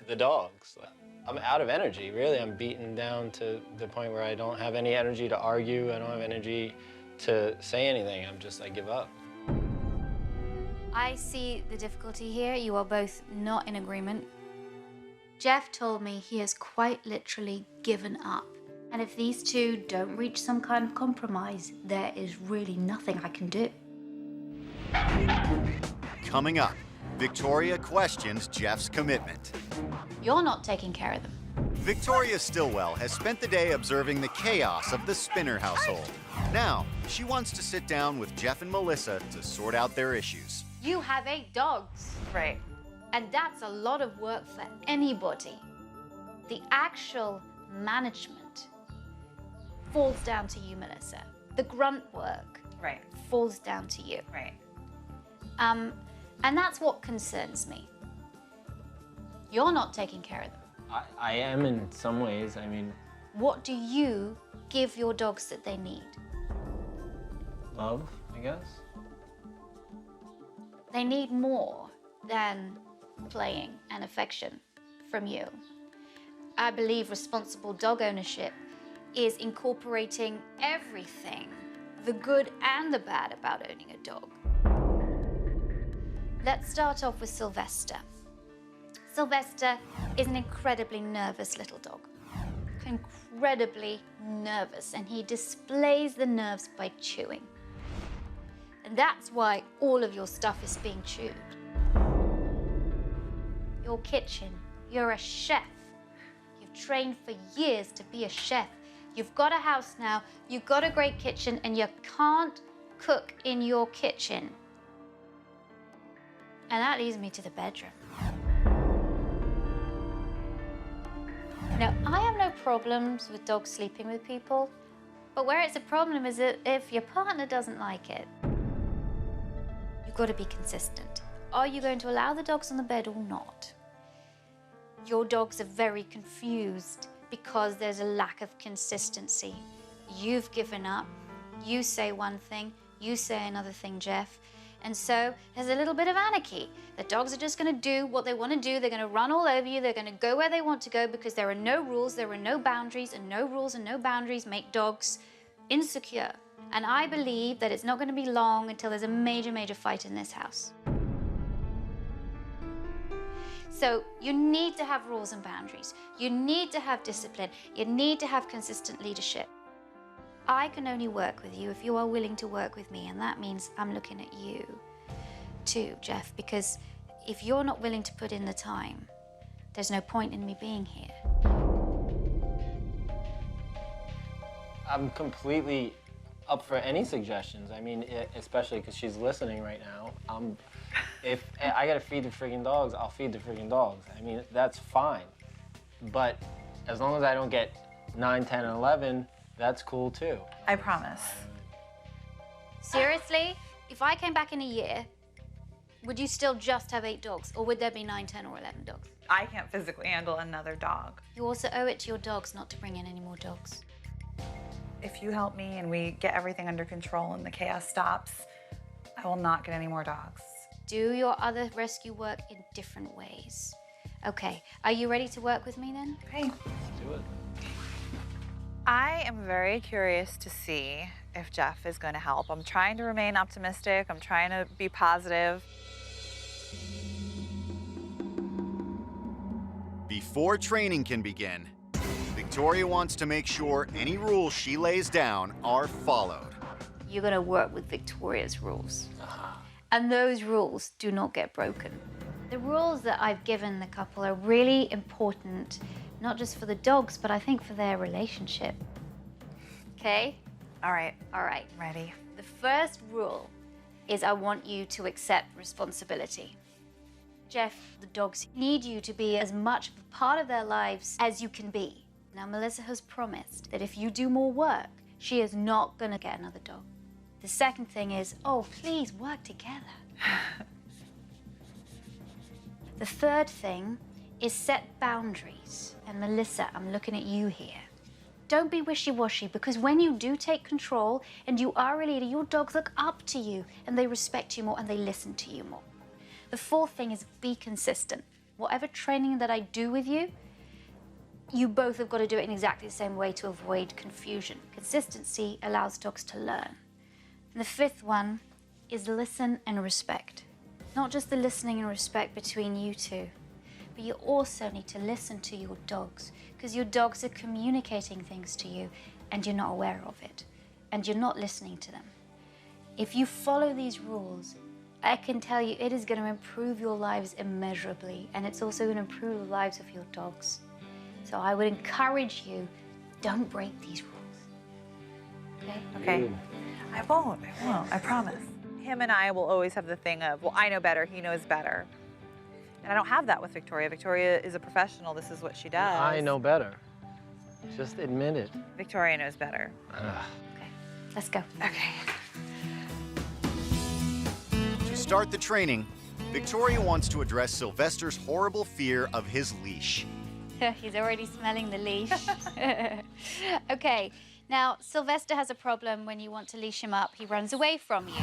the dogs. I'm out of energy, really. I'm beaten down to the point where I don't have any energy to argue. I don't have energy to say anything. I give up. I see the difficulty here. You are both not in agreement. Jeff told me he has quite literally given up. And if these two don't reach some kind of compromise, there is really nothing I can do. Coming up, Victoria questions Jeff's commitment. You're not taking care of them. Victoria Stilwell has spent the day observing the chaos of the Spinner household. Now, she wants to sit down with Jeff and Melissa to sort out their issues. You have 8 dogs. Right. And that's a lot of work for anybody. The actual management falls down to you, Melissa. The grunt work falls down to you. Right. And that's what concerns me. You're not taking care of them. I am in some ways. I mean, What do you give your dogs that they need? love, I guess. They need more than playing and affection from you. I believe responsible dog ownership is incorporating everything, the good and the bad about owning a dog. Let's start off with Sylvester. Sylvester is an incredibly nervous little dog. Incredibly nervous, and he displays the nerves by chewing. And that's why all of your stuff is being chewed. Your kitchen, you're a chef. You've trained for years to be a chef. You've got a house now, you've got a great kitchen, and you can't cook in your kitchen. And that leads me to the bedroom. Now, I have no problems with dogs sleeping with people, but where it's a problem is if your partner doesn't like it. You've got to be consistent. Are you going to allow the dogs on the bed or not? Your dogs are very confused because there's a lack of consistency. You've given up. You say one thing, you say another thing, Jeff. And so there's a little bit of anarchy. The dogs are just going to do what they want to do. They're going to run all over you. They're going to go where they want to go because there are no rules, there are no boundaries, and no rules and no boundaries make dogs insecure. And I believe that it's not going to be long until there's a major, major fight in this house. So you need to have rules and boundaries. You need to have discipline. You need to have consistent leadership. I can only work with you if you are willing to work with me, and that means I'm looking at you too, Jeff, because if you're not willing to put in the time, there's no point in me being here. I'm completely up for any suggestions. I mean, especially because she's listening right now. If I gotta feed the freaking dogs, I'll feed the freaking dogs. I mean, that's fine. But as long as I don't get 9, 10, and 11, that's cool too. I promise. Seriously? If I came back in a year, would you still just have 8 dogs, or would there be 9, 10, or 11 dogs? I can't physically handle another dog. You also owe it to your dogs not to bring in any more dogs. If you help me and we get everything under control and the chaos stops, I will not get any more dogs. Do your other rescue work in different ways. Okay, are you ready to work with me then? Okay. Let's do it. I am very curious to see if Jeff is going to help. I'm trying to remain optimistic. I'm trying to be positive. Before training can begin, Victoria wants to make sure any rules she lays down are followed. You're going to work with Victoria's rules. And those rules do not get broken. The rules that I've given the couple are really important, not just for the dogs, but I think for their relationship. Okay? All right. All right. Ready. The first rule is I want you to accept responsibility. Jeff, the dogs need you to be as much of a part of their lives as you can be. Now, Melissa has promised that if you do more work, she is not going to get another dog. The second thing is, oh, please work together. The third thing is set boundaries. And Melissa, I'm looking at you here. Don't be wishy-washy, because when you do take control and you are a leader, your dogs look up to you and they respect you more and they listen to you more. The fourth thing is be consistent. Whatever training that I do with you, you both have got to do it in exactly the same way to avoid confusion. Consistency allows dogs to learn. And the fifth one is listen and respect. Not just the listening and respect between you two, but you also need to listen to your dogs, because your dogs are communicating things to you and you're not aware of it, and you're not listening to them. If you follow these rules, I can tell you it is going to improve your lives immeasurably, and it's also going to improve the lives of your dogs. So I would encourage you, don't break these rules. Okay? Okay. I won't. I promise. Him and I will always have the thing of, well, I know better, he knows better. And I don't have that with Victoria. Victoria is a professional. This is what she does. I know better. Just admit it. Victoria knows better. Okay, let's go. Okay. To start the training, Victoria wants to address Sylvester's horrible fear of his leash. He's already smelling the leash. Okay, now Sylvester has a problem when you want to leash him up. He runs away from you.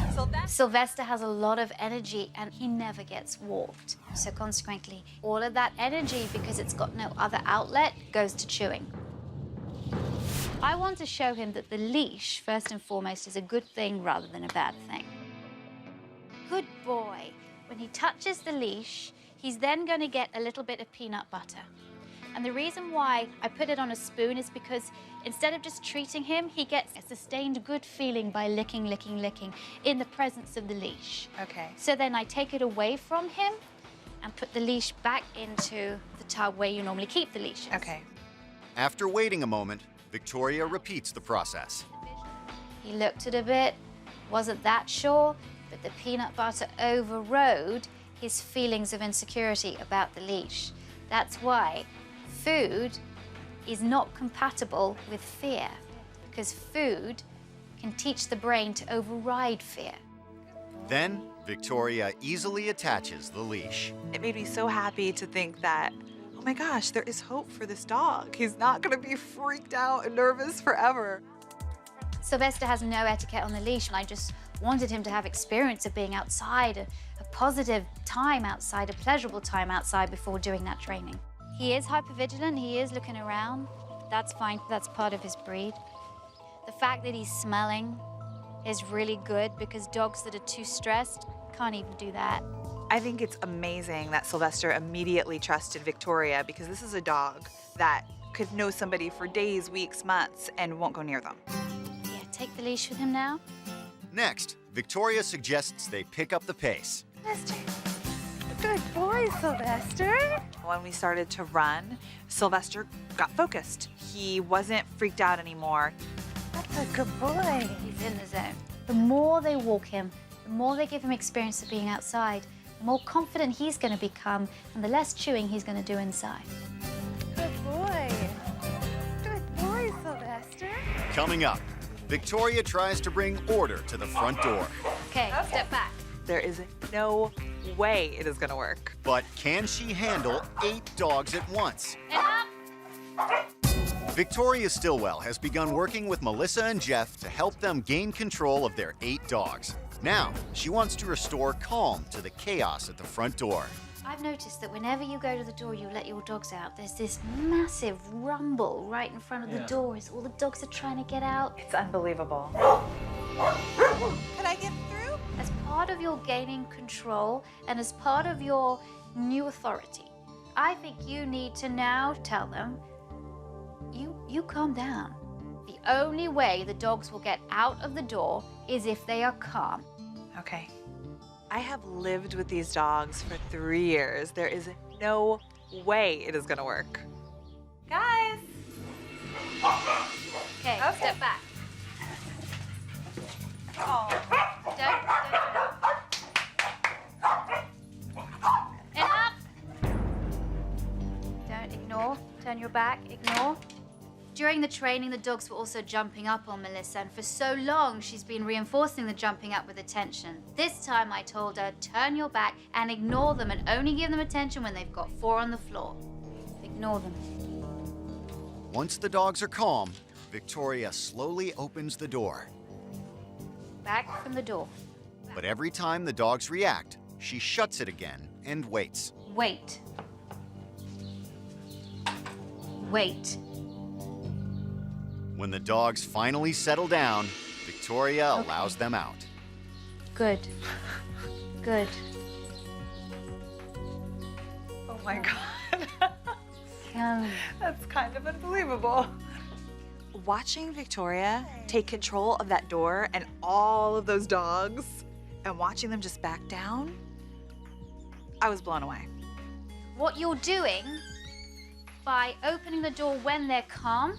Sylvester has a lot of energy and he never gets walked. So consequently, all of that energy, because it's got no other outlet, goes to chewing. I want to show him that the leash, first and foremost, is a good thing rather than a bad thing. Good boy. When he touches the leash, he's then going to get a little bit of peanut butter. And the reason why I put it on a spoon is because instead of just treating him, he gets a sustained good feeling by licking, licking, licking in the presence of the leash. Okay. So then I take it away from him and put the leash back into the tub where you normally keep the leashes. Okay. After waiting a moment, Victoria repeats the process. He looked at it a bit, wasn't that sure, but the peanut butter overrode his feelings of insecurity about the leash. That's why food is not compatible with fear, because food can teach the brain to override fear. Then, Victoria easily attaches the leash. It made me so happy to think that, oh my gosh, there is hope for this dog. He's not going to be freaked out and nervous forever. Sylvester has no etiquette on the leash, and I just wanted him to have experience of being outside, a positive time outside, a pleasurable time outside before doing that training. He is hypervigilant, he is looking around. That's fine, that's part of his breed. The fact that he's smelling is really good, because dogs that are too stressed can't even do that. I think it's amazing that Sylvester immediately trusted Victoria, because this is a dog that could know somebody for days, weeks, months, and won't go near them. Yeah, take the leash with him now. Next, Victoria suggests they pick up the pace. Sylvester. Good boy, Sylvester. When we started to run, Sylvester got focused. He wasn't freaked out anymore. That's a good boy. He's in the zone. The more they walk him, the more they give him experience of being outside, the more confident he's going to become, and the less chewing he's going to do inside. Good boy. Good boy, Sylvester. Coming up, Victoria tries to bring order to the front door. Okay, step back. There is no way it is going to work. But can she handle 8 dogs at once? Victoria Stilwell has begun working with Melissa and Jeff to help them gain control of their 8 dogs. Now, she wants to restore calm to the chaos at the front door. I've noticed that whenever you go to the door, you let your dogs out, there's this massive rumble right in front of the door as all the dogs are trying to get out. It's unbelievable. Can I get through? As part of your gaining control and as part of your new authority, I think you need to now tell them, you calm down. The only way the dogs will get out of the door is if they are calm. Okay. I have lived with these dogs for 3 years. There is no way it is going to work. Guys! Okay, step back. Oh. Don't and up. Don't ignore. Turn your back. Ignore. During the training, the dogs were also jumping up on Melissa, and for so long, she's been reinforcing the jumping up with attention. This time, I told her, turn your back and ignore them and only give them attention when they've got 4 on the floor. Ignore them. Once the dogs are calm, Victoria slowly opens the door. Back from the door. But every time the dogs react, she shuts it again and waits. Wait. Wait. When the dogs finally settle down, Victoria allows them out. Good. Good. Oh my God. Come. That's kind of unbelievable. Watching Victoria take control of that door and all of those dogs and watching them just back down, I was blown away. What you're doing by opening the door when they're calm,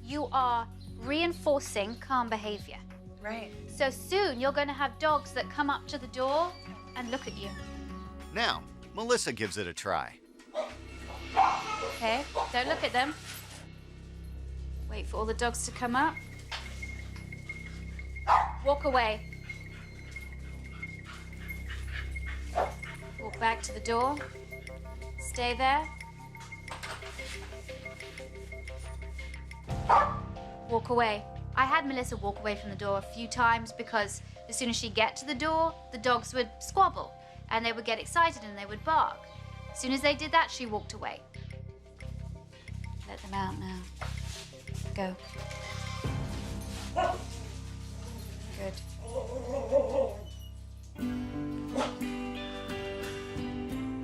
you are reinforcing calm behavior. Right. So soon you're going to have dogs that come up to the door and look at you. Now, Melissa gives it a try. Okay, don't look at them. Wait for all the dogs to come up. Walk away. Walk back to the door. Stay there. Walk away. I had Melissa walk away from the door a few times because as soon as she'd get to the door, the dogs would squabble and they would get excited and they would bark. As soon as they did that, she walked away. Let them out now. Go. Good.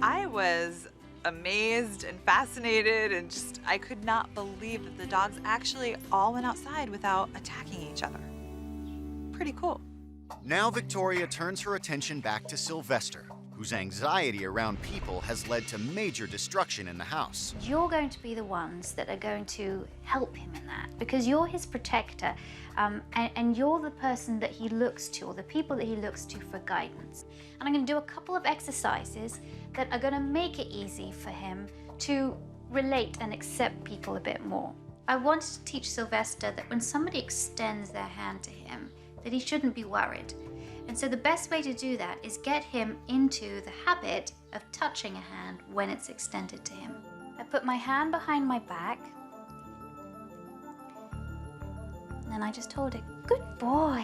I was amazed and fascinated and just, I could not believe that the dogs actually all went outside without attacking each other. Pretty cool. Now Victoria turns her attention back to Sylvester, whose anxiety around people has led to major destruction in the house. You're going to be the ones that are going to help him in that because you're his protector and you're the person that he looks to or the people that he looks to for guidance. And I'm going to do a couple of exercises that are going to make it easy for him to relate and accept people a bit more. I wanted to teach Sylvester that when somebody extends their hand to him, that he shouldn't be worried. And so the best way to do that is get him into the habit of touching a hand when it's extended to him. I put my hand behind my back, and then I just hold it. Good boy.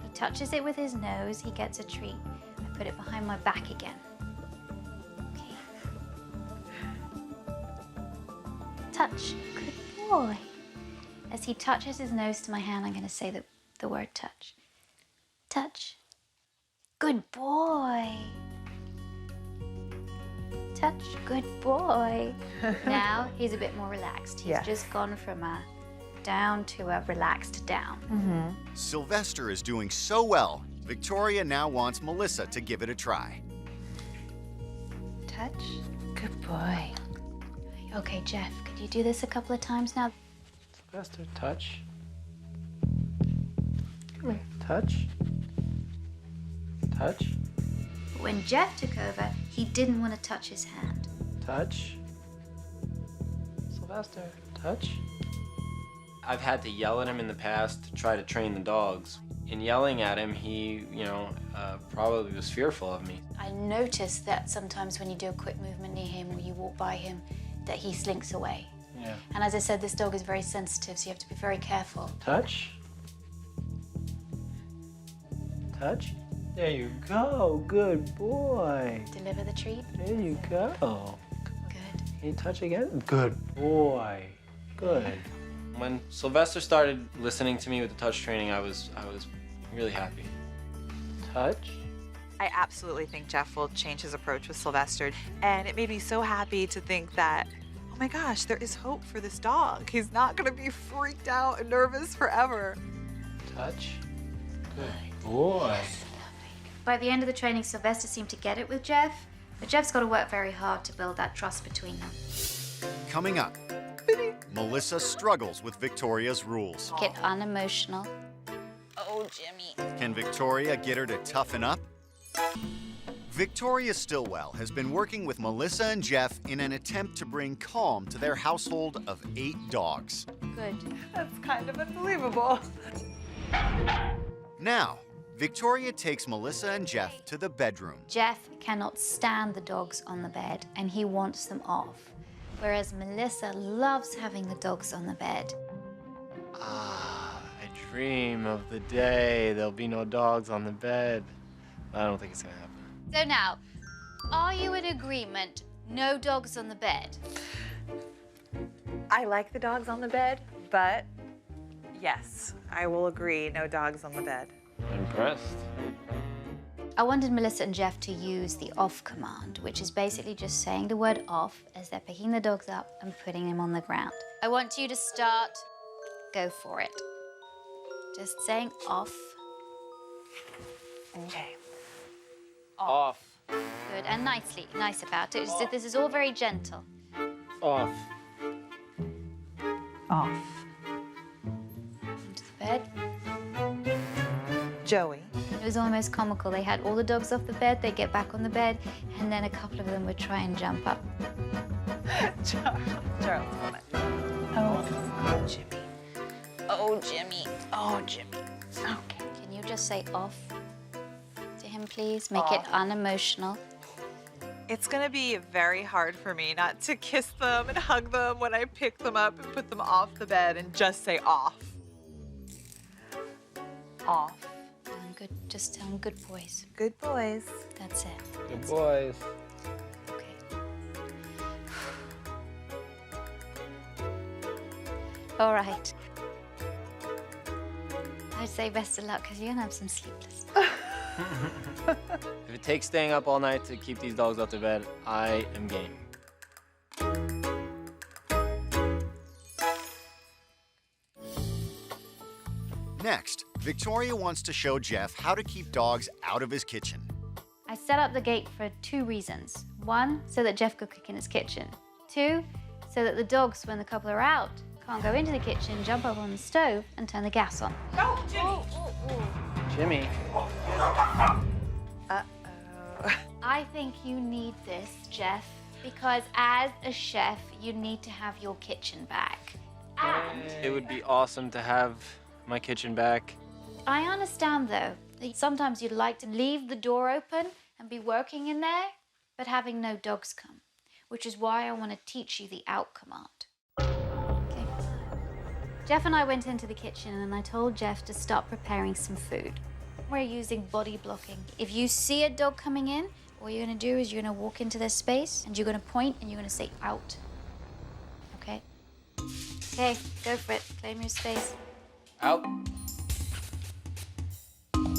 He touches it with his nose, he gets a treat. I put it behind my back again. Okay. Touch. Good boy. As he touches his nose to my hand, I'm going to say the word touch. Touch. Good boy. Touch. Good boy. Now he's a bit more relaxed. He's just gone from a down to a relaxed down. Sylvester is doing so well, Victoria now wants Melissa to give it a try. Touch. Good boy. Okay, Jeff, could you do this a couple of times now? Sylvester, touch. Come here. Touch. Touch. When Jeff took over, he didn't want to touch his hand. Touch. Sylvester, touch. I've had to yell at him in the past to try to train the dogs. In yelling at him, he, probably was fearful of me. I noticed that sometimes when you do a quick movement near him or you walk by him, that he slinks away. Yeah. And as I said, this dog is very sensitive, so you have to be very careful. Touch. Touch. There you go. Good boy. Deliver the treat. There you go. Good. Can you touch again? Good boy. Good. When Sylvester started listening to me with the touch training, I was really happy. Touch. I absolutely think Jeff will change his approach with Sylvester, and it made me so happy to think that, oh my gosh, there is hope for this dog. He's not gonna be freaked out and nervous forever. Touch. Good boy. By the end of the training, Sylvester seemed to get it with Jeff, but Jeff's got to work very hard to build that trust between them. Coming up, Melissa struggles with Victoria's rules. Get unemotional. Oh, Jimmy. Can Victoria get her to toughen up? Victoria Stilwell has been working with Melissa and Jeff in an attempt to bring calm to their household of 8 dogs. Good. That's kind of unbelievable. Now, Victoria takes Melissa and Jeff to the bedroom. Jeff cannot stand the dogs on the bed and he wants them off. Whereas Melissa loves having the dogs on the bed. I dream of the day there'll be no dogs on the bed. I don't think it's gonna happen. So now, are you in agreement? No dogs on the bed? I like the dogs on the bed, but yes, I will agree, no dogs on the bed. I'm impressed. I wanted Melissa and Jeff to use the off command, which is basically just saying the word off as they're picking the dogs up and putting them on the ground. I want you to start. Go for it. Just saying off. Okay. Off. Good, and nice about it. Just, this is all very gentle. Off. Off. Into the bed. Joey. It was almost comical. They had all the dogs off the bed, they'd get back on the bed, and then a couple of them would try and jump up. Charles, moment. Oh, Jimmy. Oh, Jimmy. Oh, Jimmy. Okay. Can you just say off to him, please? Make it unemotional. It's gonna be very hard for me not to kiss them and hug them when I pick them up and put them off the bed and just say off. Off. Good. Just tell them good boys. Good boys. That's it. Good boys. Okay. All right. I'd say best of luck because you're gonna have some sleepless nights. If it takes staying up all night to keep these dogs off their bed, I am game. Next, Victoria wants to show Jeff how to keep dogs out of his kitchen. I set up the gate for 2 reasons. 1, so that Jeff could cook in his kitchen. 2, so that the dogs, when the couple are out, can't go into the kitchen, jump up on the stove, and turn the gas on. No, Jimmy. Jimmy. Uh-oh. I think you need this, Jeff, because as a chef, you need to have your kitchen back. And It would be awesome to have my kitchen back. I understand, though, that sometimes you'd like to leave the door open and be working in there, but having no dogs come, which is why I want to teach you the out command. Okay. Jeff and I went into the kitchen and I told Jeff to start preparing some food. We're using body blocking. If you see a dog coming in, what you're going to do is you're going to walk into their space and you're going to point and you're going to say out. Okay? Okay, go for it. Claim your space. Out.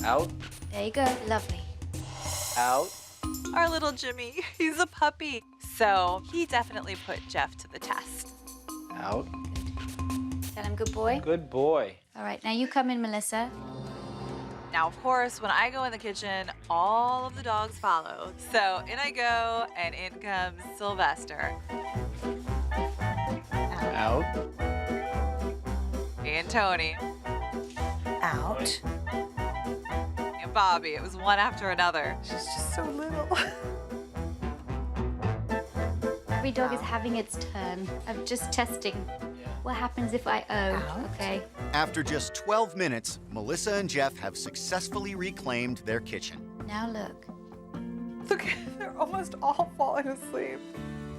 Out. There you go. Lovely. Out. Our little Jimmy, he's a puppy. So he definitely put Jeff to the test. Out. Tell him good boy. Good boy. All right, now you come in, Melissa. Now, of course, when I go in the kitchen, all of the dogs follow. So in I go, and in comes Sylvester. Out. And Tony. Out. And Bobby. It was one after another. She's just so little. Every dog is having its turn. I'm just testing. What happens if I okay? After just 12 minutes, Melissa and Jeff have successfully reclaimed their kitchen. Now look. Look, they're almost all falling asleep.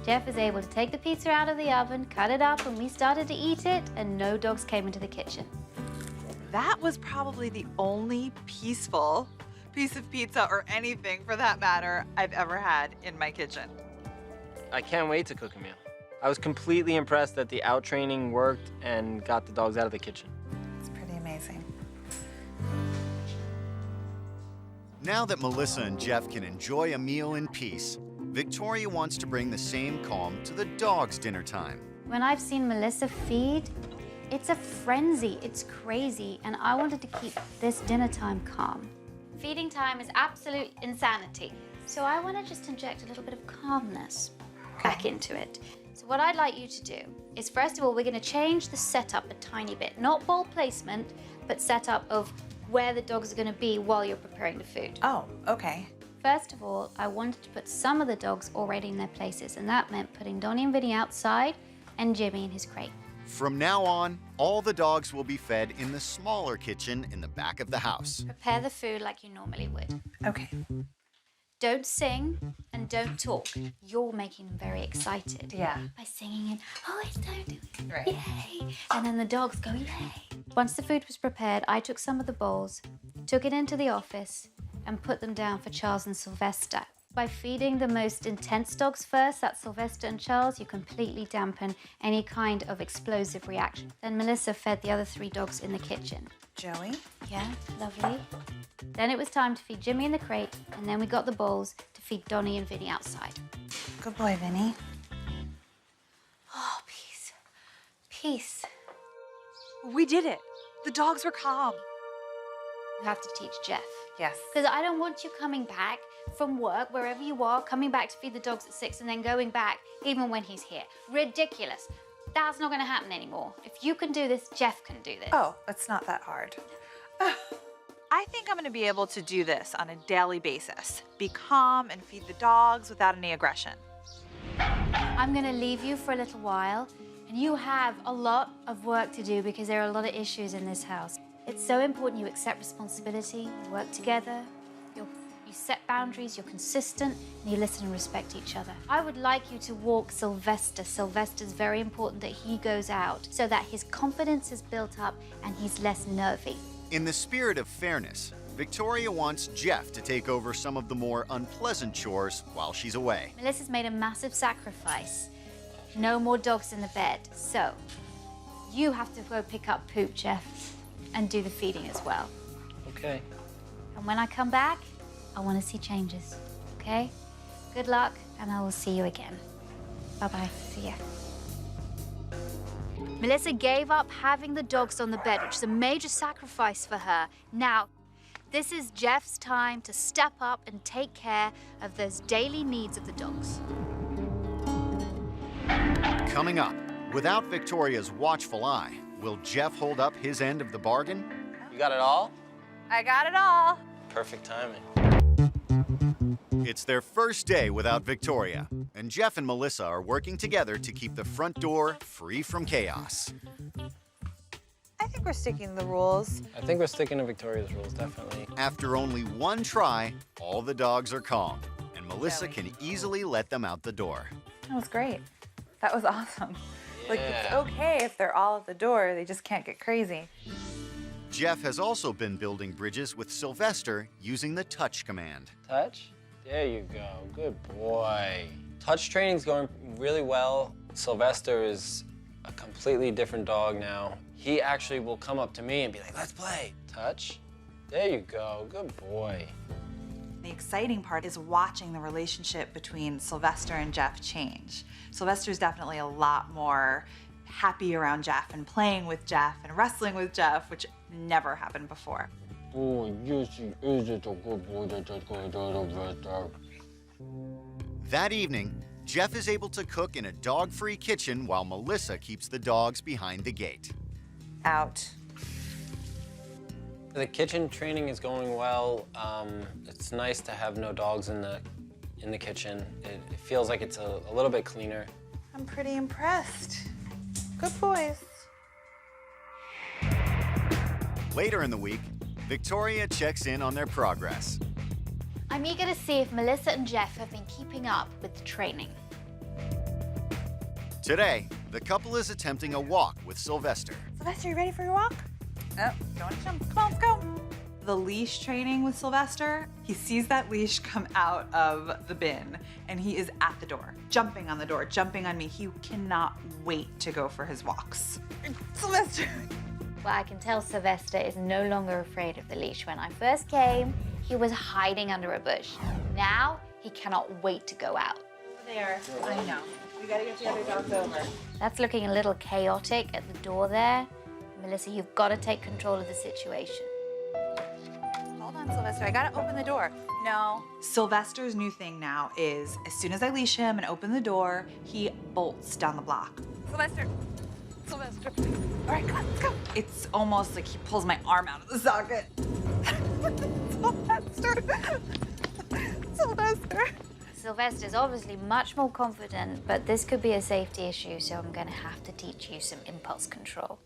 Jeff is able to take the pizza out of the oven, cut it up, and we started to eat it, and no dogs came into the kitchen. That was probably the only peaceful piece of pizza, or anything for that matter, I've ever had in my kitchen. I can't wait to cook a meal. I was completely impressed that the out training worked and got the dogs out of the kitchen. It's pretty amazing. Now that Melissa and Jeff can enjoy a meal in peace, Victoria wants to bring the same calm to the dogs' dinner time. When I've seen Melissa feed, it's a frenzy, it's crazy, and I wanted to keep this dinner time calm. Feeding time is absolute insanity, so I want to just inject a little bit of calmness back into it. So what I'd like you to do is, first of all, we're going to change the setup a tiny bit. Not bowl placement, but setup of where the dogs are going to be while you're preparing the food. Oh, okay. First of all, I wanted to put some of the dogs already in their places, and that meant putting Donnie and Vinny outside and Jimmy in his crate. From now on, all the dogs will be fed in the smaller kitchen in the back of the house. Prepare the food like you normally would. Okay. Don't sing and don't talk. You're making them very excited. Yeah. By singing and, oh, it's time to eat. Right. Yay. And then the dogs go, yay. Once the food was prepared, I took some of the bowls, took it into the office, and put them down for Charles and Sylvester. By feeding the most intense dogs first, that's Sylvester and Charles, you completely dampen any kind of explosive reaction. Then Melissa fed the other 3 dogs in the kitchen. Joey? Yeah, lovely. Then it was time to feed Jimmy in the crate, and then we got the bowls to feed Donnie and Vinny outside. Good boy, Vinny. Oh, peace. Peace. We did it. The dogs were calm. You have to teach Jeff. Yes. Because I don't want you coming back from work, wherever you are, coming back to feed the dogs at 6 and then going back even when he's here. Ridiculous. That's not going to happen anymore. If you can do this, Jeff can do this. Oh, it's not that hard. I think I'm going to be able to do this on a daily basis. Be calm and feed the dogs without any aggression. I'm going to leave you for a little while, and you have a lot of work to do because there are a lot of issues in this house. It's so important you accept responsibility, you work together, you set boundaries, you're consistent, and you listen and respect each other. I would like you to walk Sylvester. Sylvester's very important that he goes out so that his confidence is built up and he's less nervy. In the spirit of fairness, Victoria wants Jeff to take over some of the more unpleasant chores while she's away. Melissa's made a massive sacrifice. No more dogs in the bed. So you have to go pick up poop, Jeff, and do the feeding as well. Okay. And when I come back, I want to see changes, okay? Good luck, and I will see you again. Bye-bye. See ya. Melissa gave up having the dogs on the bed, which is a major sacrifice for her. Now, this is Jeff's time to step up and take care of those daily needs of the dogs. Coming up, without Victoria's watchful eye, will Jeff hold up his end of the bargain? You got it all? I got it all. Perfect timing. It's their first day without Victoria, and Jeff and Melissa are working together to keep the front door free from chaos. I think we're sticking to the rules. I think we're sticking to Victoria's rules, definitely. After only one try, all the dogs are calm, and Melissa can easily let them out the door. That was great. That was awesome. Yeah. Like, it's okay if they're all at the door, they just can't get crazy. Jeff has also been building bridges with Sylvester using the touch command. Touch? There you go. Good boy. Touch training's going really well. Sylvester is a completely different dog now. He actually will come up to me and be like, let's play. Touch? There you go. Good boy. The exciting part is watching the relationship between Sylvester and Jeff change. Sylvester's definitely a lot more happy around Jeff and playing with Jeff and wrestling with Jeff, which never happened before. Oh, yes, he is a good boy. That evening, Jeff is able to cook in a dog-free kitchen while Melissa keeps the dogs behind the gate. Out. The kitchen training is going well. It's nice to have no dogs in the kitchen. It feels like it's a little bit cleaner. I'm pretty impressed. Good boys. Later in the week, Victoria checks in on their progress. I'm eager to see if Melissa and Jeff have been keeping up with the training. Today, the couple is attempting a walk with Sylvester. Sylvester, you ready for your walk? Oh, don't jump. Come on, let's go. The leash training with Sylvester, he sees that leash come out of the bin and he is at the door, jumping on the door, jumping on me. He cannot wait to go for his walks. Sylvester. Well, I can tell Sylvester is no longer afraid of the leash. When I first came, he was hiding under a bush. Now, he cannot wait to go out. There, I know. We gotta get the other dogs over. That's looking a little chaotic at the door there. Melissa, you've got to take control of the situation. Hold on, Sylvester, I gotta open the door. No. Sylvester's new thing now is, as soon as I leash him and open the door, he bolts down the block. Sylvester. Sylvester. All right, come on, let's go. It's almost like he pulls my arm out of the socket. Sylvester. Sylvester. Sylvester's obviously much more confident, but this could be a safety issue, so I'm gonna have to teach you some impulse control.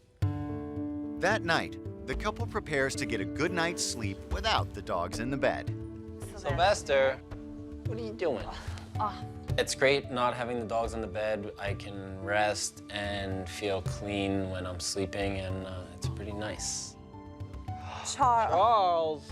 That night, the couple prepares to get a good night's sleep without the dogs in the bed. Sylvester, what are you doing? Oh. It's great not having the dogs in the bed. I can rest and feel clean when I'm sleeping, and it's pretty nice. Charles. Charles!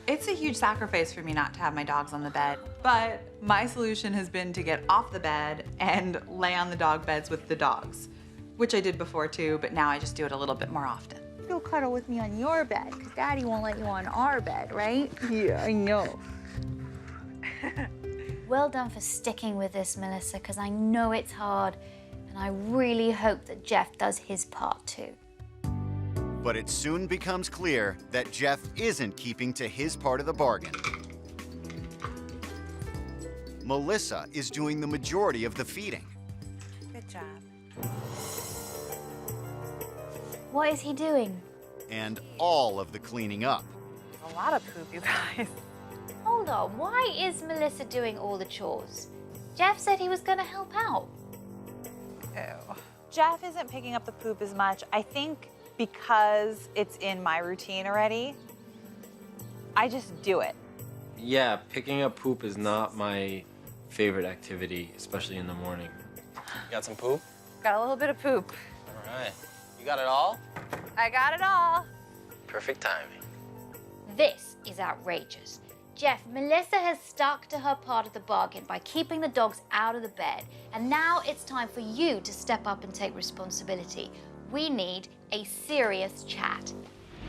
It's a huge sacrifice for me not to have my dogs on the bed, but my solution has been to get off the bed and lay on the dog beds with the dogs, which I did before too, but now I just do it a little bit more often. You'll cuddle with me on your bed, because Daddy won't let you on our bed, right? Yeah, I know. Well done for sticking with this, Melissa, because I know it's hard, and I really hope that Jeff does his part too. But it soon becomes clear that Jeff isn't keeping to his part of the bargain. Melissa is doing the majority of the feeding. Good job. What is he doing? And all of the cleaning up. A lot of poop, you guys. Hold on, why is Melissa doing all the chores? Jeff said he was gonna help out. Ew. Jeff isn't picking up the poop as much. I think because it's in my routine already, I just do it. Yeah, picking up poop is not my favorite activity, especially in the morning. You got some poop? Got a little bit of poop. All right. You got it all? I got it all. Perfect timing. This is outrageous. Jeff, Melissa has stuck to her part of the bargain by keeping the dogs out of the bed, and now it's time for you to step up and take responsibility. We need a serious chat.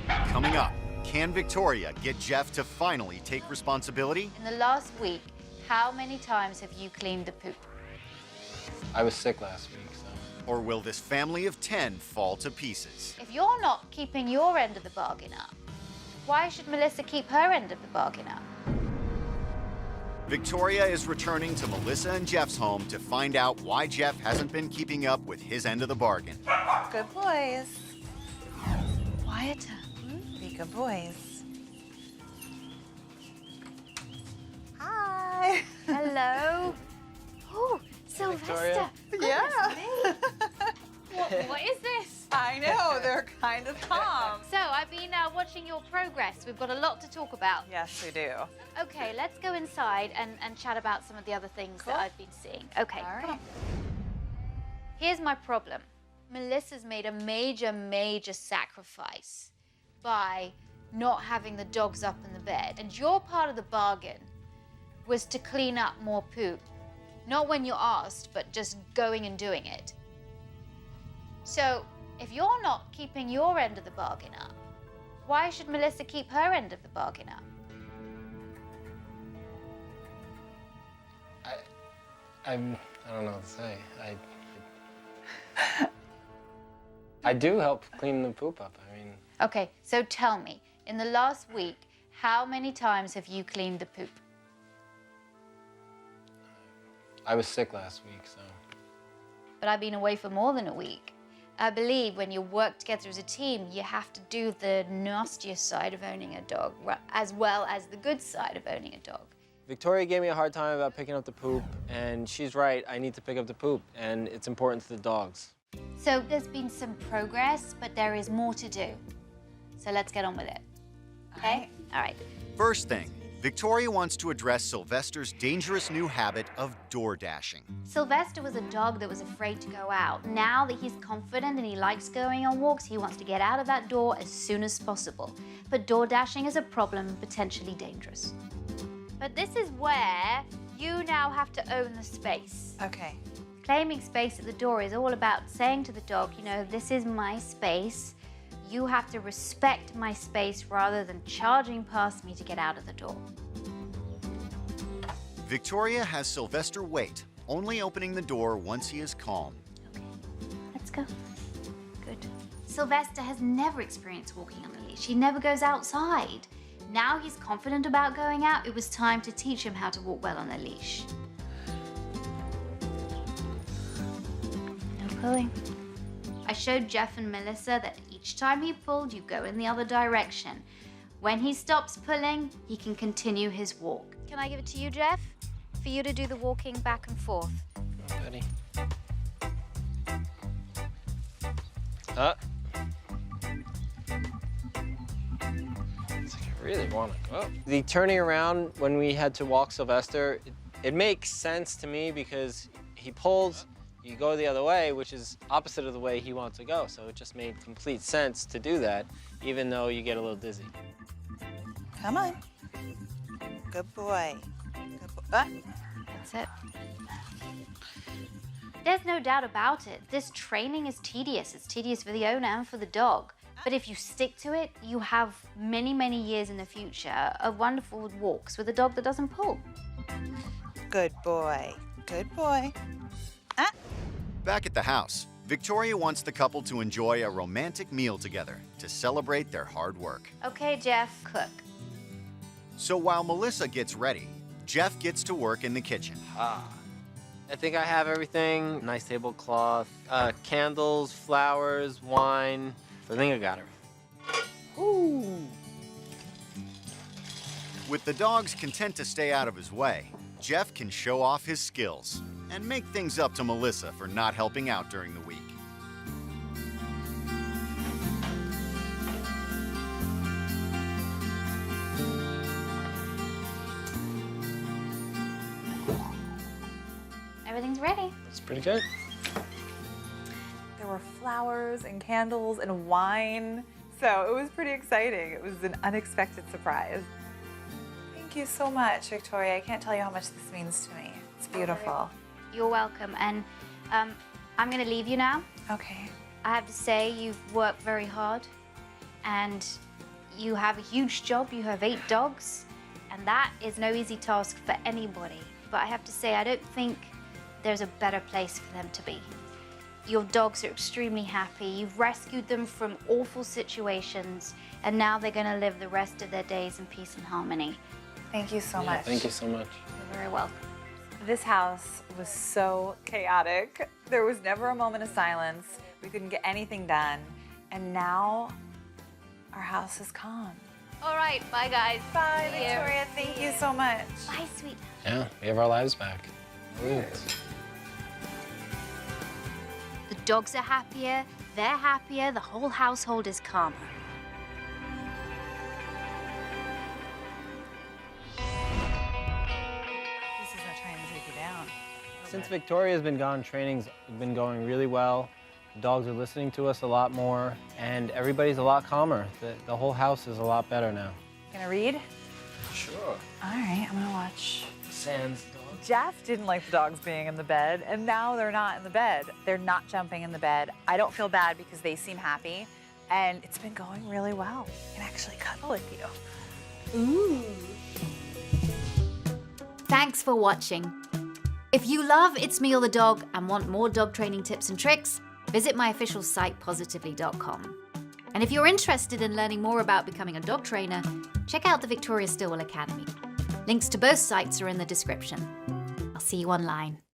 Coming up, can Victoria get Jeff to finally take responsibility? In the last week, how many times have you cleaned the poop? I was sick last week, so. Or will this family of 10 fall to pieces? If you're not keeping your end of the bargain up, why should Melissa keep her end of the bargain up? Victoria is returning to Melissa and Jeff's home to find out why Jeff hasn't been keeping up with his end of the bargain. Good boys. Quieter. Be good boys. Hi. Hello. Oh, Sylvester. Yeah. What is this? I know, they're kind of calm. So, I've been watching your progress. We've got a lot to talk about. Yes, we do. Okay, let's go inside and chat about some of the other things that I've been seeing. Okay, come on. Here's my problem. Melissa's made a major sacrifice by not having the dogs up in the bed. And your part of the bargain was to clean up more poop. Not when you're asked, but just going and doing it. So, if you're not keeping your end of the bargain up, why should Melissa keep her end of the bargain up? I don't know what to say. I do help clean the poop up. I mean. Okay, so tell me, in the last week, how many times have you cleaned the poop? I was sick last week, so. But I've been away for more than a week. I believe when you work together as a team, you have to do the nastiest side of owning a dog, as well as the good side of owning a dog. Victoria gave me a hard time about picking up the poop, and she's right. I need to pick up the poop, and it's important to the dogs. So there's been some progress, but there is more to do. So let's get on with it. Okay? All right. First thing, Victoria wants to address Sylvester's dangerous new habit of door dashing. Sylvester was a dog that was afraid to go out. Now that he's confident and he likes going on walks, he wants to get out of that door as soon as possible. But door dashing is a problem and potentially dangerous. But this is where you now have to own the space. Okay. Claiming space at the door is all about saying to the dog, you know, this is my space. You have to respect my space rather than charging past me to get out of the door. Victoria has Sylvester wait, only opening the door once he is calm. Okay, let's go. Good. Sylvester has never experienced walking on a leash. He never goes outside. Now he's confident about going out. It was time to teach him how to walk well on a leash. No pulling. I showed Jeff and Melissa that each time he pulled, you go in the other direction. When he stops pulling, he can continue his walk. Can I give it to you, Jeff? For you to do the walking back and forth. Buddy. It's like I really want to go. The turning around when we had to walk Sylvester, it makes sense to me because he pulls, you go the other way, which is opposite of the way he wants to go. So it just made complete sense to do that, even though you get a little dizzy. Come on. Good boy. Good boy. That's it. There's no doubt about it. This training is tedious. It's tedious for the owner and for the dog. But if you stick to it, you have many, many years in the future of wonderful walks with a dog that doesn't pull. Good boy. Good boy. Back at the house, Victoria wants the couple to enjoy a romantic meal together to celebrate their hard work. Okay, Jeff, cook. So while Melissa gets ready, Jeff gets to work in the kitchen. I think I have everything. Nice tablecloth, candles, flowers, wine. I think I got her. Ooh. With the dogs content to stay out of his way, Jeff can show off his skills and make things up to Melissa for not helping out during the week. Everything's ready. It's pretty good. There were flowers and candles and wine, so it was pretty exciting. It was an unexpected surprise. Thank you so much, Victoria. I can't tell you how much this means to me. It's beautiful. You're welcome. And I'm going to leave you now. Okay. I have to say, you've worked very hard, and you have a huge job. You have 8 dogs, and that is no easy task for anybody. But I have to say, I don't think there's a better place for them to be. Your dogs are extremely happy. You've rescued them from awful situations, and now they're going to live the rest of their days in peace and harmony. Thank you so much. Thank you so much. You're very welcome. This house was so chaotic. There was never a moment of silence. We couldn't get anything done. And now our house is calm. All right, bye, guys. Bye, See you. Victoria. Thank you so much. Bye, sweet. Yeah, we have our lives back. Ooh. The dogs are happier, they're happier, the whole household is calmer. This is not trying to take you down. Since Victoria's been gone, training's been going really well. The dogs are listening to us a lot more, and everybody's a lot calmer. The whole house is a lot better now. Gonna read? Sure. All right, I'm gonna watch. Sans. Jeff didn't like the dogs being in the bed, and now they're not in the bed. They're not jumping in the bed. I don't feel bad because they seem happy, and it's been going really well. I can actually cuddle with you. Ooh. Thanks for watching. If you love It's Me or the Dog and want more dog training tips and tricks, visit my official site, positively.com. And if you're interested in learning more about becoming a dog trainer, check out the Victoria Stilwell Academy. Links to both sites are in the description. I'll see you online.